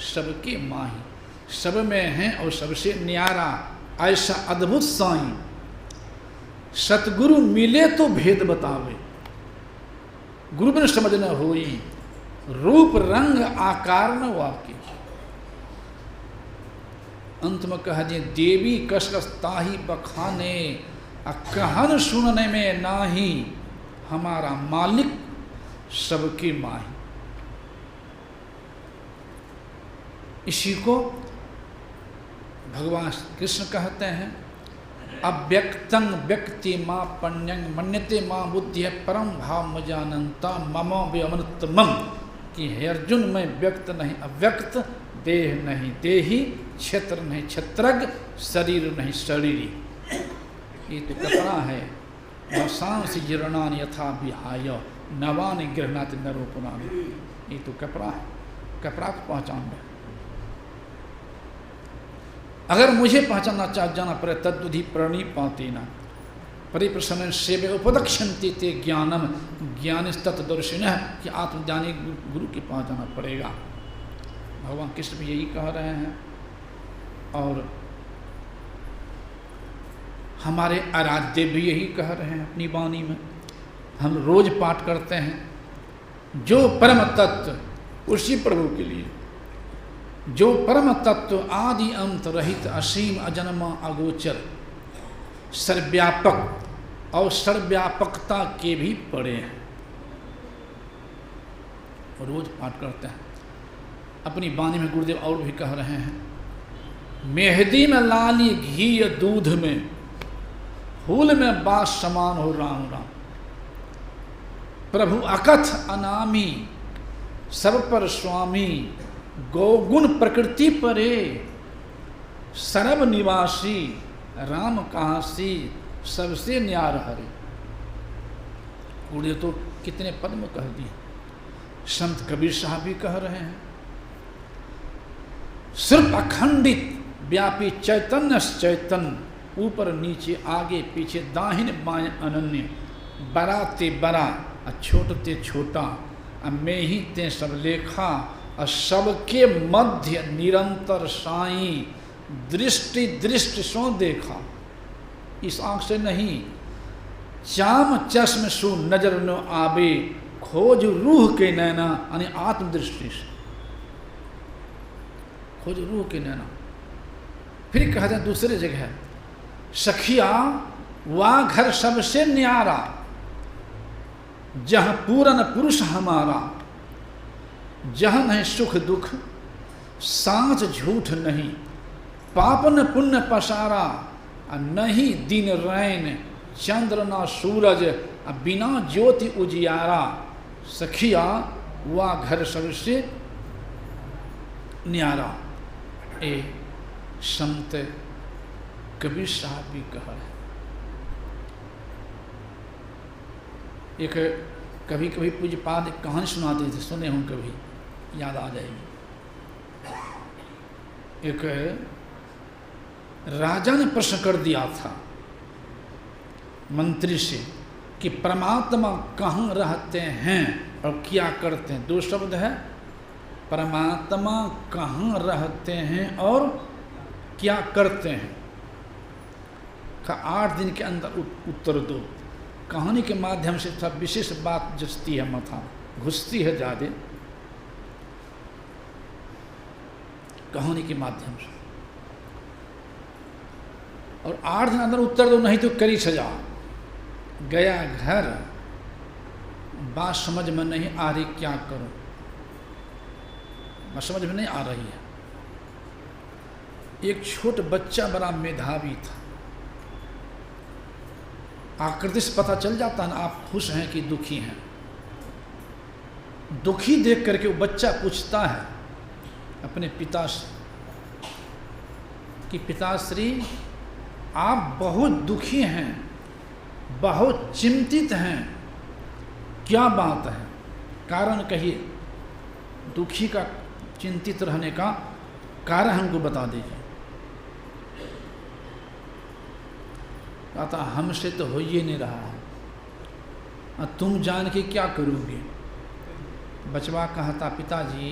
सबके माही, सब में है और सबसे न्यारा, ऐसा अद्भुत साईं। सतगुरु मिले तो भेद बतावे, गुरु बिन समझ न होई, रूप रंग आकार न वाके। अंत में कह दिए देवी कस कस ताही बखाने, कहन सुनने में नाही, हमारा मालिक सबके माही। इसी को भगवान कृष्ण कहते हैं, अव्यक्तं व्यक्ति माँ पण्यं मन्यते माँ बुद्धि परम भाव मजानंता मम व्यमृतमम, कि हे अर्जुन मैं व्यक्त नहीं अव्यक्त, देह नहीं देही, क्षेत्र नहीं क्षेत्रज्ञ, शरीर नहीं शरीरी। ये तो कपड़ा है। वसांसि जीर्णानि यथा विहाय, नवानि गृह्णाति नरोपमानि। ये तो कपड़ा है, कपड़ा को पहचान लो। अगर मुझे पहचानना जाना पड़े तद्विधि प्रणीपाते न परिप्रसन्न सेवे उपदक्षन्ति ते ज्ञानम, ज्ञानिस्तत्दर्शिनः, कि आत्मज्ञानी गुरु की पहचाना पड़ेगा। भगवान कृष्ण भी यही कह रहे हैं। और हमारे आराध्य भी यही कह रहे हैं अपनी वाणी में। हम रोज पाठ करते हैं, जो परम तत्व उसी प्रभु के लिए, जो परम तत्व आदि अंत रहित असीम अजन्मा अगोचर, सर्वव्यापक और सर्वव्यापकता के भी परे हैं, रोज पाठ करते हैं। अपनी वाणी में गुरुदेव और भी कह रहे हैं, मेहदी में लाली घी दूध में, फूल में बास समान हो राम राम। प्रभु अकथ अनामी, सब पर स्वामी, गौगुण प्रकृति परे, सरब निवासी, राम कहासी, सबसे न्यार हरे। गुरुदेव तो कितने पद में कह दिए। संत कबीर साहब भी कह रहे हैं, सिर्फ अखंडित व्यापी चैतन्य चैतन्य, ऊपर नीचे आगे पीछे दाहिने बाएं अनन्य, बड़ा ते बड़ा छोटे छोटा, मैं ही ते सब लेखा, और सबके मध्य निरंतर साईं, दृष्टि दृष्टि सो देखा। इस आंख से नहीं, चाम चश्म सु नजर न आवे, खोज रूह के नैना, यानी आत्मदृष्टि से खोज रूह के नैना। फिर कहते हैं दूसरे जगह, सखिया वा घर सबसे न्यारा, जहाँ पूरन पुरुष हमारा, जहाँ नहीं सुख दुख सांझ झूठ नहीं, पाप न पुण्य पसारा, नहीं दिन रैन चंद्र ना सूरज, बिना ज्योति उजियारा। सखिया वा घर सबसे न्यारा। ए संत कबीर साहब भी कह रहे। एक कभी कभी पूज्यपाद एक कहानी सुनाते थे, सुने हों कभी, याद आ जाएगी। एक राजा ने प्रश्न कर दिया था मंत्री से कि परमात्मा कहाँ रहते हैं और क्या करते हैं। दो शब्द है, परमात्मा कहाँ रहते हैं और क्या करते हैं। का 8 दिन के अंदर उत्तर दो। कहानी के माध्यम से सब विशेष बात जचती है, माथा घुसती है ज़्यादा कहानी के माध्यम से। और 8 दिन अंदर उत्तर दो, नहीं तो करी सजा। गया घर, बात समझ में नहीं आ रही, क्या करूं, बात समझ में नहीं आ रही है। एक छोटा बच्चा बड़ा मेधावी था, आकृति से पता चल जाता है ना आप खुश हैं कि दुखी हैं। दुखी देख करके वो बच्चा पूछता है अपने पिता से कि पिताश्री आप बहुत दुखी हैं, बहुत चिंतित हैं, क्या बात है, कारण कहिए, दुखी का चिंतित रहने का कारण हमको बता दीजिए। कहता हमसे तो हो ही नहीं रहा है, तुम जान के क्या करोगे। बचवा कहता पिताजी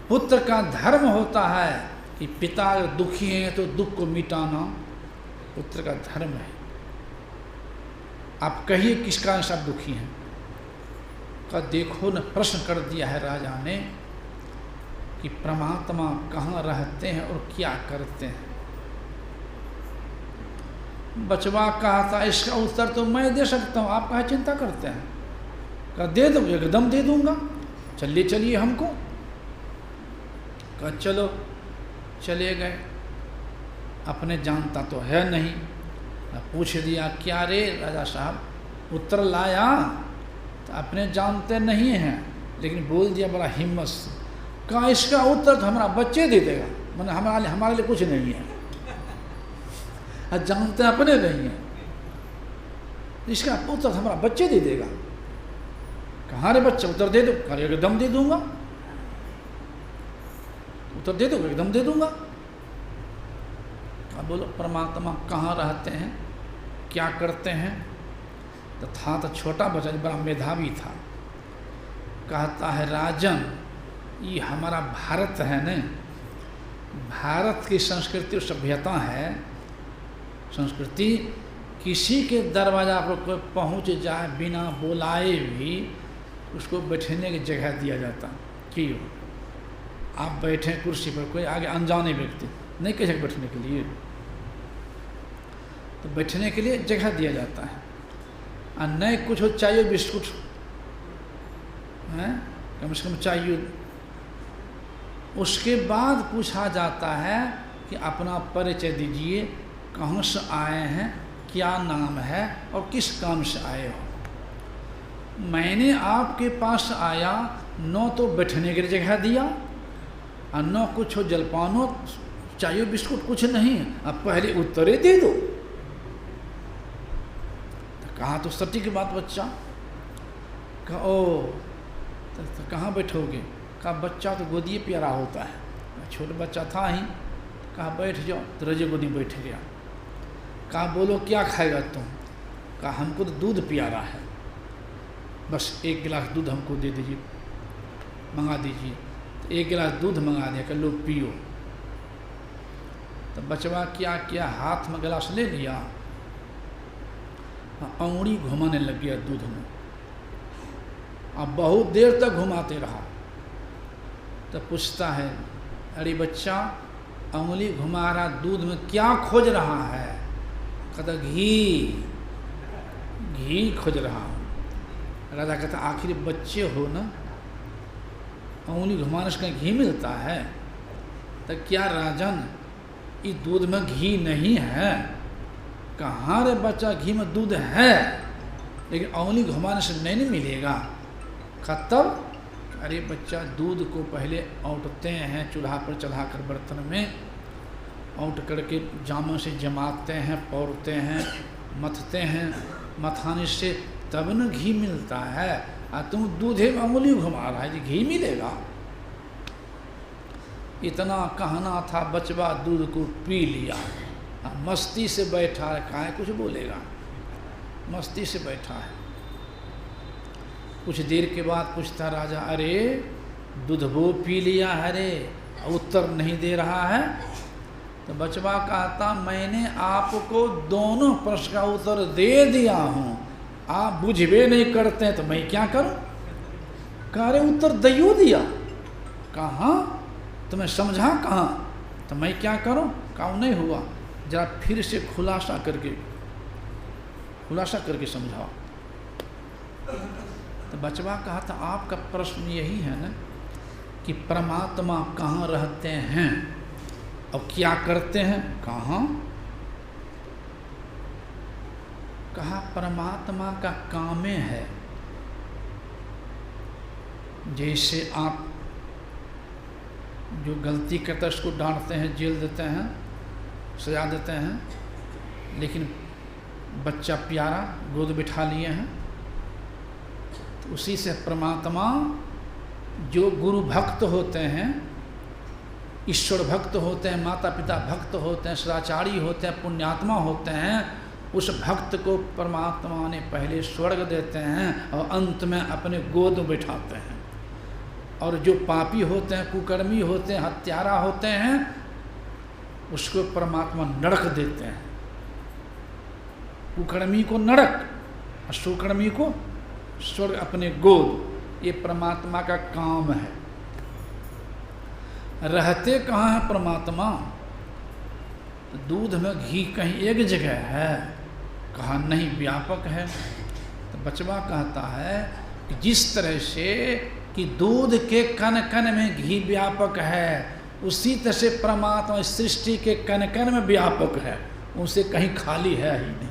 पुत्र का धर्म होता है कि पिता अगर दुखी हैं तो दुख को मिटाना पुत्र का धर्म है। आप कहिए किस कारण से आप दुखी हैं। का देखो न, प्रश्न कर दिया है राजा ने कि परमात्मा कहाँ रहते हैं और क्या करते हैं। बचवा कहा था इसका उत्तर तो मैं दे सकता हूँ, आप कहाँ चिंता करते हैं। कहा दे दो, एकदम दे दूंगा, चलिए चलिए हमको। कहा चलो, चले गए। अपने जानता तो है नहीं, पूछ दिया क्या रे राजा साहब उत्तर लाया, तो अपने जानते नहीं हैं लेकिन बोल दिया बड़ा हिम्मत से। कहा इसका उत्तर तो हमारा बच्चे दे देगा, मैंने हमारे लिए कुछ नहीं है, जानते अपने नहीं है, इसका उत्तर हमारा बच्चे दे देगा। कहाँ रे बच्चा उत्तर दे दो। कहा एकदम दे दूंगा, उत्तर दे दो, एकदम दे दूंगा। अब बोलो परमात्मा कहाँ रहते हैं, क्या करते हैं। तो था तो छोटा बच्चा बड़ा मेधावी था। कहता है राजन ये हमारा भारत है न, भारत की संस्कृति और सभ्यता है। संस्कृति किसी के दरवाजा पर कोई पहुँच जाए बिना बुलाए भी उसको बैठने की जगह दिया जाता। क्यों आप बैठे कुर्सी पर, कोई आगे अनजाने व्यक्ति नहीं कह सकते बैठने के लिए, तो बैठने के लिए जगह दिया जाता है। और नहीं कुछ हो चाहिए बिस्कुट हैं, कम से कम चाहिए। उसके बाद पूछा जाता है कि अपना परिचय दीजिए, कहाँ से आए हैं, क्या नाम है और किस काम से आए हो। मैंने आपके पास आया, न तो बैठने के लिए जगह दिया और न कुछ हो जलपानो चाहिए बिस्कुट, कुछ नहीं, अब पहले उत्तर दे दो। तो कहा तो सटीक बात बच्चा। कहा ओ तो कहाँ बैठोगे। कहा बच्चा तो गोदी प्यारा होता है, छोटा बच्चा था ही। कहा बैठ जाओ, तो रजे गोदी बैठ गया। कहा बोलो क्या खाएगा तुम। कहा हमको तो दूध प्यारा है, बस 1 गिलास दूध हमको दे दीजिए, मंगा दीजिए। तो 1 गिलास दूध मंगा दिया, कह लो पियो। तो बचवा क्या किया, हाथ में गिलास ले लिया, अंगुली घुमाने लग गया दूध में। अब बहुत देर तक घुमाते रहा। तो पूछता है अरे बच्चा अंगुली घुमा रहा दूध में क्या खोज रहा है। कहता घी, घी खोज रहा हूँ। राजा कहता आखिर बच्चे हो ना, अंगुली घुमाने से कहीं घी मिलता है। तो क्या राजन इस दूध में घी नहीं है। कहाँ रे बच्चा घी में दूध है, लेकिन अंगुली घुमाने से नहीं मिलेगा। खत्म। अरे बच्चा दूध को पहले औंटते हैं, चूल्हा पर चढ़ाकर बर्तन में औंट करके जामों से जमाते हैं, पौरते हैं, मथते हैं, मथाने से तब न घी मिलता है। और तुम दूधे में अंगुली घुमा रहा है जी घी मिलेगा। इतना कहना था, बचवा दूध को पी लिया, मस्ती से बैठा है। काहे कुछ बोलेगा, मस्ती से बैठा है। कुछ देर के बाद पूछता राजा अरे दूध वो पी लिया है रे, उत्तर नहीं दे रहा है। तो बचवा कहता मैंने आपको दोनों प्रश्न का उत्तर दे दिया हूँ, आप बुझबे नहीं करते हैं तो मैं क्या करूं? कार्य उत्तर दयो दिया, कहाँ तुम्हें समझा कहाँ, तो मैं क्या करूं? काम नहीं हुआ, जरा फिर से खुलासा करके समझाओ। तो बचवा कहा था आपका प्रश्न यही है ना कि परमात्मा कहाँ रहते हैं और क्या करते हैं? कहाँ? कहा परमात्मा का कामे है, जैसे आप जो गलती करता है उसको डांटते हैं, जेल देते हैं, सजा देते हैं, लेकिन बच्चा प्यारा गोद बिठा लिए हैं, तो उसी से परमात्मा जो गुरु भक्त होते हैं, ईश्वर भक्त होते हैं, माता पिता भक्त होते हैं, सदाचारी होते हैं, पुण्यात्मा होते हैं, उस भक्त को परमात्मा ने पहले स्वर्ग देते हैं और अंत में अपने गोद में बिठाते हैं। और जो पापी होते हैं, कुकर्मी होते हैं, हत्यारा होते हैं, उसको परमात्मा नरक देते हैं। कुकर्मी को नरक और सुकर्मी को स्वर्ग अपने गोद। ये परमात्मा का काम है। रहते कहाँ है परमात्मा? दूध में घी कहीं एक जगह है? कहा नहीं, व्यापक है। तो बचवा कहता है कि जिस तरह से कि दूध के कण कण में घी व्यापक है, उसी तरह से परमात्मा सृष्टि के कण कण में व्यापक है, उनसे कहीं खाली है ही नहीं।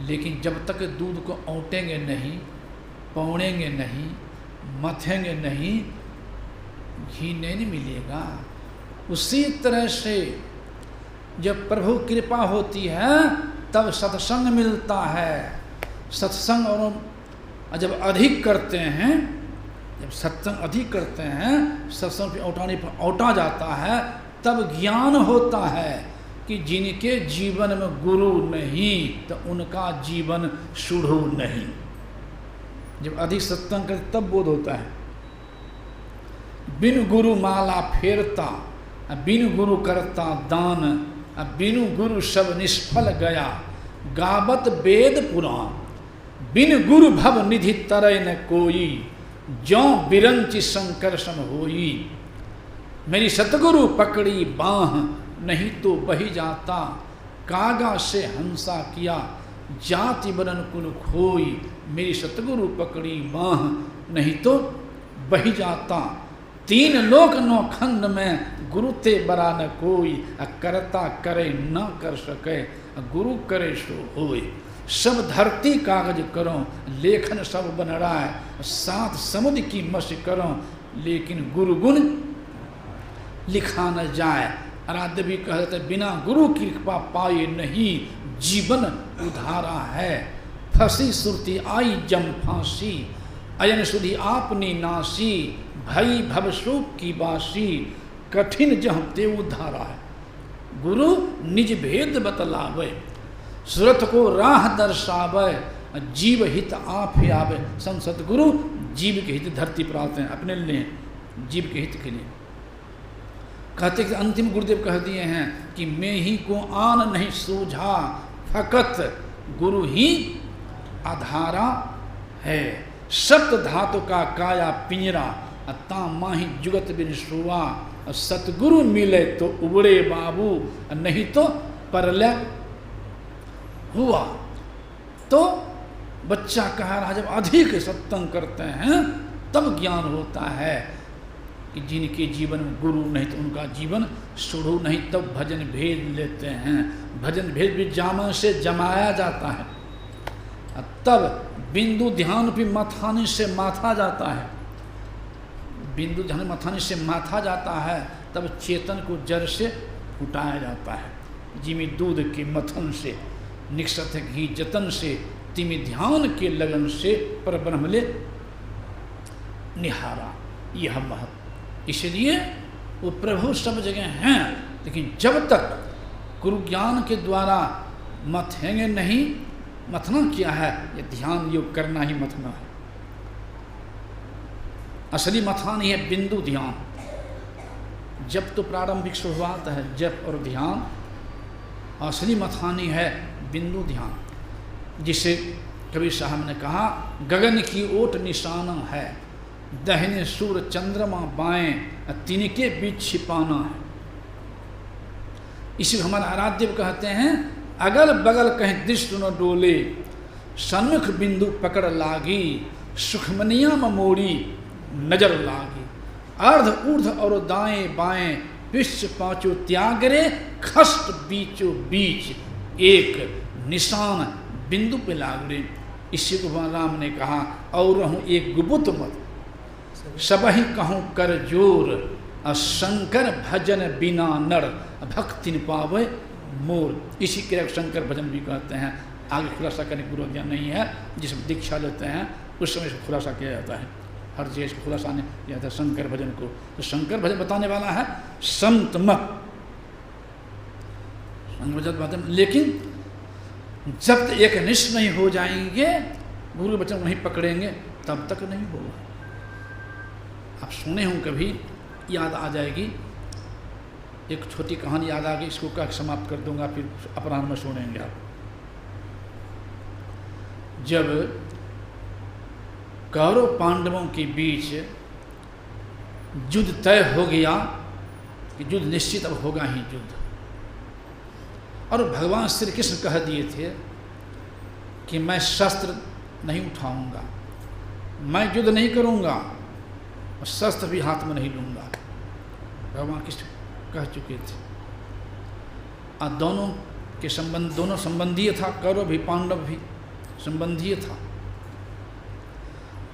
लेकिन जब तक दूध को औंटेंगे नहीं, पौड़ेंगे नहीं, मथेंगे नहीं, घी नहीं मिलेगा। उसी तरह से जब प्रभु कृपा होती है तब सत्संग मिलता है। सत्संग और जब अधिक करते हैं, जब सत्संग अधिक करते हैं, सत्संग पे औटाने पर औटा जाता है, तब ज्ञान होता है कि जिनके जीवन में गुरु नहीं तो उनका जीवन सुढ़ू नहीं। जब अधिक सत्संग करते तब बोध होता है। बिन गुरु माला फेरता, बिन गुरु करता दान, बिनु गुरु सब निष्फल गया, गावत वेद पुराण, बिन गुरु भव निधि तरय न कोई, ज्यों बिरंचि शंकर सम होई। मेरी सतगुरु पकड़ी बाह, नहीं तो बही जाता, कागा से हंसा किया, जाति बरन कुल खोई। मेरी सतगुरु पकड़ी बाह, नहीं तो बही जाता, तीन लोक नौ खंड में गुरु ते बरा न कोई। करता करे न कर सके, गुरु करे सो होए। सब धरती कागज करो, लेखन सब बन रहा है, साथ समुद्र की मस करो, लेकिन गुरु गुण लिखा न जाए। आराध्य भी कहते बिना गुरु की कृपा पाए नहीं, जीवन उधारा है। फंसी सुरती आई जम फांसी, अयन सुधी आपनी नासी, भई भवशोक की बासी, कठिन जह ते उधारा है। गुरु निज भेद बतलावे, सुरत को राह दर्शावे, जीव हित आप आवे। संसद गुरु जीव के हित धरती पर आते हैं, अपने लिए, जीव के हित के लिए। कहते कि अंतिम गुरुदेव कह दिए हैं कि मैं ही को आन नहीं सूझा, फकत गुरु ही आधारा है। सप्त धातु का काया पिंजरा, ता माही जुगत बिन सुआ। सतगुरु मिले तो उबड़े बाबू, नहीं तो परलय हुआ। तो बच्चा कह रहा, जब अधिक सत्संग करते हैं तब ज्ञान होता है कि जिनके जीवन में गुरु नहीं तो उनका जीवन सुढ़ू नहीं। तब भजन भेद लेते हैं। भजन भेद भी जामा से जमाया जाता है, तब बिंदु ध्यान भी मथाने से माथा जाता है। बिंदु ध्यान मथाने से माथा जाता है, तब चेतन को जड़ से फुटाया जाता है। जिमी दूध के मथन से, निक्षत घी जतन से, तिमी ध्यान के लगन से पर ब्रह्म ले निहारा। यह महत्व। इसलिए वो प्रभु सब जगह हैं, लेकिन जब तक गुरु ज्ञान के द्वारा मथेंगे नहीं। मथना क्या है? ये ध्यान योग करना ही मथना है। असली मथान है बिंदु ध्यान। जब तो प्रारंभिक शुरुआत है जप और ध्यान, असली मथानी है बिंदु ध्यान। जिसे कबीर साहब ने कहा, गगन की ओट निशाना है, दाहिने सूर्य चंद्रमा बाएं, तिनके बीच छिपाना है। इसी को हमारा आराध्य कहते हैं, अगल बगल कहीं दृष्टि न डोले, सन्मुख बिंदु पकड़ लागी, सुखमनिया मोड़ी नजर लागी। अर्ध ऊर्ध और दाएं बाएं, विश्व पांचों त्यागरे, खष्ट बीचों बीच, एक निशान बिंदु पे लागरे। इसी को भगवान राम ने कहा, और रहूं एक गुबुत मत, सबहि कहूं कर जोर, शंकर भजन बिना नर, भक्ति न पावे मोर। इसी के शंकर भजन भी कहते हैं। आगे खुलासा करने की पूर्व ज्ञान नहीं है, जिसमें दीक्षा लेते हैं उस समय से खुलासा किया जाता है। हर चीज़ को खुलासा ने किया जाता है शंकर भजन को। तो शंकर भजन बताने वाला है संत मत, शंकर भजन बताते हैं। लेकिन जब तक एक निष्ठ नहीं हो जाएंगे, गुरु वचन नहीं पकड़ेंगे, तब तक नहीं होगा। आप सुने हों, कभी याद आ जाएगी। एक छोटी कहानी याद आ गई, इसको कह समाप्त कर दूंगा, फिर अपराह्न में सुनेंगे आप। जब कौरव पांडवों के बीच युद्ध तय हो गया कि युद्ध निश्चित अब होगा ही युद्ध, और भगवान श्री कृष्ण कह दिए थे कि मैं शस्त्र नहीं उठाऊंगा, मैं युद्ध नहीं करूंगा, शस्त्र भी हाथ में नहीं लूंगा। भगवान कृष्ण कह चुके थे। और दोनों के संबंध, दोनों संबंधीय था, कौरव भी पांडव भी संबंधीय था।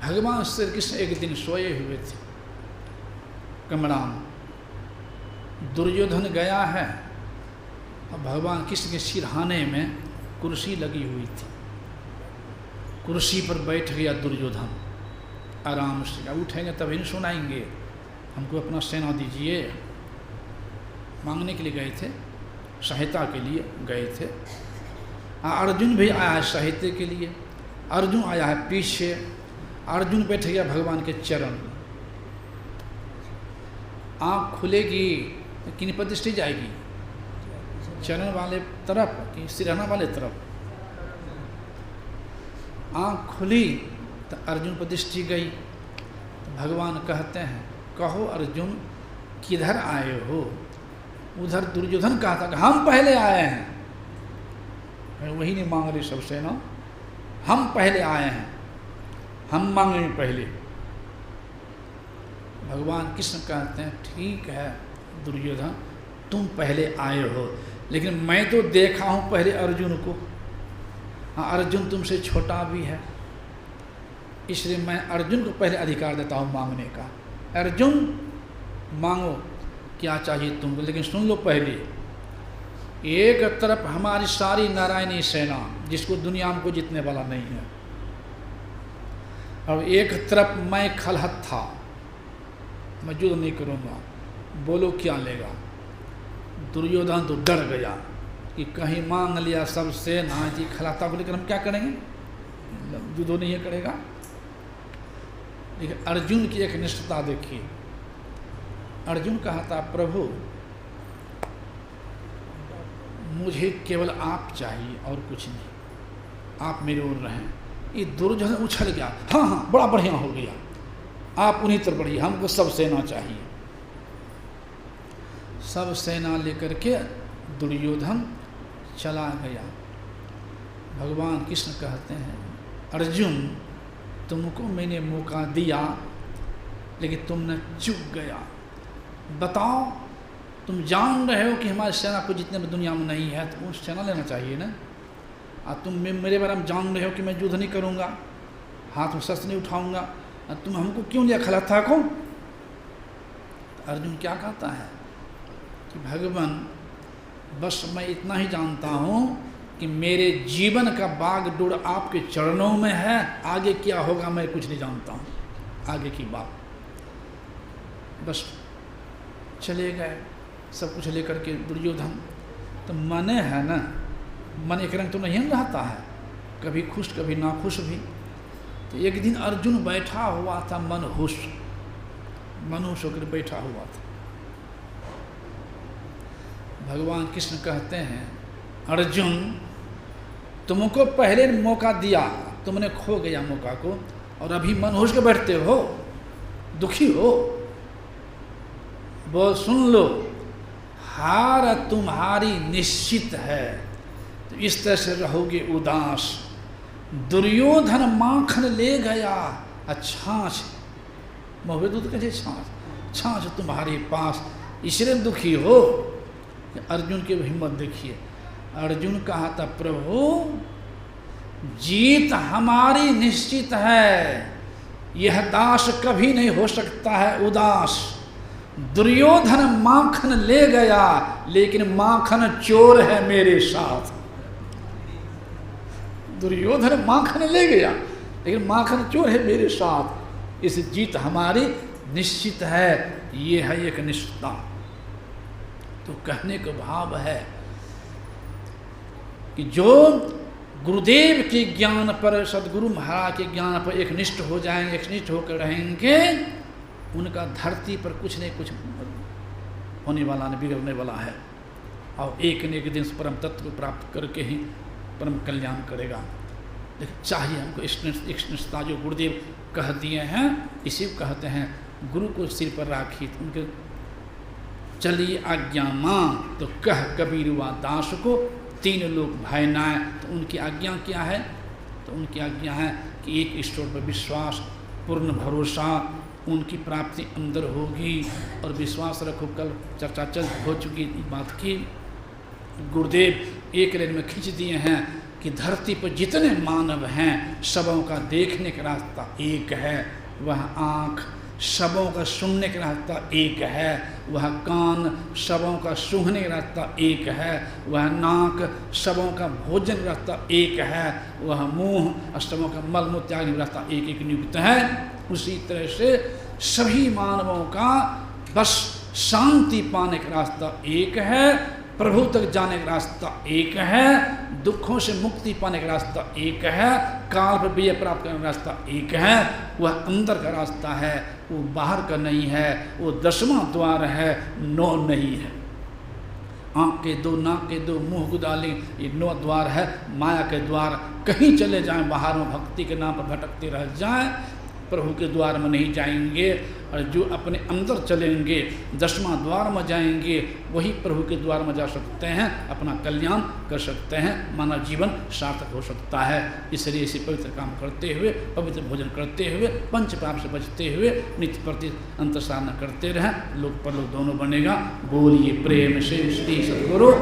भगवान श्री कृष्ण एक दिन सोए हुए थे कमरा में, दुर्योधन गया है, और भगवान कृष्ण के सिरहाने में कुर्सी लगी हुई थी। कुर्सी पर बैठ गया दुर्योधन आराम से। अब उठेंगे तभी नहीं सुनाएंगे, हमको अपना सेना दीजिए, मांगने के लिए गए थे, सहायता के लिए गए थे। अर्जुन भी आया है सहायता के लिए, अर्जुन आया है पीछे। अर्जुन बैठ गया भगवान के चरण में। आँख खुलेगी तो किन पर दृष्टि जाएगी? चरण वाले तरफ कि सिरहाना वाले तरफ? आँख खुली तो अर्जुन पर दृष्टि गई। तो भगवान कहते हैं, कहो अर्जुन किधर आए हो? उधर दुर्योधन कहा था कि हम पहले आए हैं। वही नहीं मांग रहे सब सेना, हम पहले आए हैं, हम मांगेंगे पहले। भगवान कृष्ण कहते हैं, ठीक है दुर्योधन, तुम पहले आए हो, लेकिन मैं तो देखा हूँ पहले अर्जुन को। हाँ, अर्जुन तुमसे छोटा भी है, इसलिए मैं अर्जुन को पहले अधिकार देता हूँ मांगने का। अर्जुन मांगो क्या चाहिए तुमको, लेकिन सुन लो पहले, एक तरफ हमारी सारी नारायणी सेना जिसको दुनिया में कोई जीतने वाला नहीं है, और एक तरफ मैं खलहत था, मैं युद्ध नहीं करूँगा, बोलो क्या लेगा? दुर्योधन तो डर गया कि कहीं मांग लिया सब सेना जी खलाता को लेकर हम क्या करेंगे, युद्ध नहीं करेगा। लेकिन अर्जुन की एक निष्ठता देखिए। अर्जुन कहा था, प्रभु मुझे केवल आप चाहिए और कुछ नहीं, आप मेरे ओर रहें। ये दुर्योधन उछल गया, हाँ हाँ बड़ा बढ़िया हो गया, आप उन्हीं तरफ बढ़िए, हमको सब सेना चाहिए। सब सेना लेकर के दुर्योधन चला गया। भगवान कृष्ण कहते हैं, अर्जुन तुमको मैंने मौका दिया लेकिन तुमने चूक गया। बताओ, तुम जान रहे हो कि हमारी सेना को जितने में दुनिया में नहीं है, तो उस सेना लेना चाहिए ना। और तुम मेरे बारे में जान रहे हो कि मैं युद्ध नहीं करूँगा, हाथ में शस्त्र नहीं उठाऊँगा, और तुम हमको क्यों लिया खलता को? तो अर्जुन क्या कहता है कि भगवान बस मैं इतना ही जानता हूँ कि मेरे जीवन का बागडोर आपके चरणों में है, आगे क्या होगा मैं कुछ नहीं जानता हूँ, आगे की बात। बस चले गए सब कुछ लेकर के दुर्योधन। तो मन है ना, मन एक रंग तो नहीं रहता है, कभी खुश कभी नाखुश भी। तो एक दिन अर्जुन बैठा हुआ था मनहुष होकर बैठा हुआ था। भगवान कृष्ण कहते हैं, अर्जुन तुमको पहले मौका दिया, तुमने खो गया मौका को, और अभी मनहूस के बैठते हो, दुखी हो। वो सुन लो, हार तुम्हारी निश्चित है, तो इस तरह से रहोगे उदास। दुर्योधन माखन ले गया, छाछ महुए दूध कैसे छाछ तुम्हारे पास, इसलिए दुखी हो। अर्जुन की हिम्मत देखिए, अर्जुन कहा था प्रभु जीत हमारी निश्चित है, यह दास कभी नहीं हो सकता है उदास। दुर्योधन माखन ले गया, लेकिन माखन चोर है मेरे साथ। दुर्योधन माखन ले गया, लेकिन माखन चोर है मेरे साथ, इस जीत हमारी निश्चित है, ये है एक निश्चितता। तो कहने का भाव है कि जो गुरुदेव के ज्ञान पर, सदगुरु महाराज के ज्ञान पर एक निष्ठ हो जाएंगे, एक निष्ठ होकर रहेंगे, उनका धरती पर कुछ नहीं कुछ होने वाला नहीं, बिगड़ने वाला है, और एक न एक दिन परम तत्व को प्राप्त करके ही परम कल्याण करेगा। लेकिन चाहिए हमको निष्ठा जो गुरुदेव कह दिए हैं, इसी को कहते हैं गुरु को सिर पर राखी। तो उनके चली आज्ञा माँ, तो कह कबीर वा दास को, तीन लोग भाई नाय। तो उनकी आज्ञा क्या है? तो उनकी आज्ञा है कि एक ईश्वर पर विश्वास, पूर्ण भरोसा, उनकी प्राप्ति अंदर होगी। और विश्वास रखो, कल चर्चा चल हो चुकी बात की, गुरुदेव एक लाइन में खींच दिए हैं कि धरती पर जितने मानव हैं, सबों का देखने का रास्ता एक है, वह आँख। सबों का सुनने का रास्ता एक है, वह कान। सबों का सूंघने का रास्ता एक है, वह नाक। सबों का भोजन का रास्ता एक है, वह मुंह। और सबों का मल मूत्र त्यागने का रास्ता एक एक नियुक्त है। उसी तरह से सभी मानवों का बस शांति पाने का रास्ता एक है, प्रभु तक जाने का रास्ता एक है, दुखों से मुक्ति पाने का रास्ता एक है, काल पर विजय प्राप्त करने का रास्ता एक है। वह अंदर का रास्ता है, वो बाहर का नहीं है, वो 10वां द्वार है, 9 नहीं है। आँख के 2, नाक के 2, मुँह गुदाली, ये 9 द्वार है, माया के द्वार। कहीं चले जाएं बाहर में, भक्ति के नाम पर भटकते रह जाएं, प्रभु के द्वार में नहीं जाएंगे। और जो अपने अंदर चलेंगे, 10वां द्वार में जाएंगे, वही प्रभु के द्वार में जा सकते हैं, अपना कल्याण कर सकते हैं, मानव जीवन सार्थक हो सकता है। इसलिए इसे पवित्र काम करते हुए, पवित्र भोजन करते हुए, पंच पाप से बचते हुए, नित्य प्रति अंतर साधना करते रहें, लोक परलोक दोनों बनेगा। बोलिए प्रेम से श्री सद्गुरु।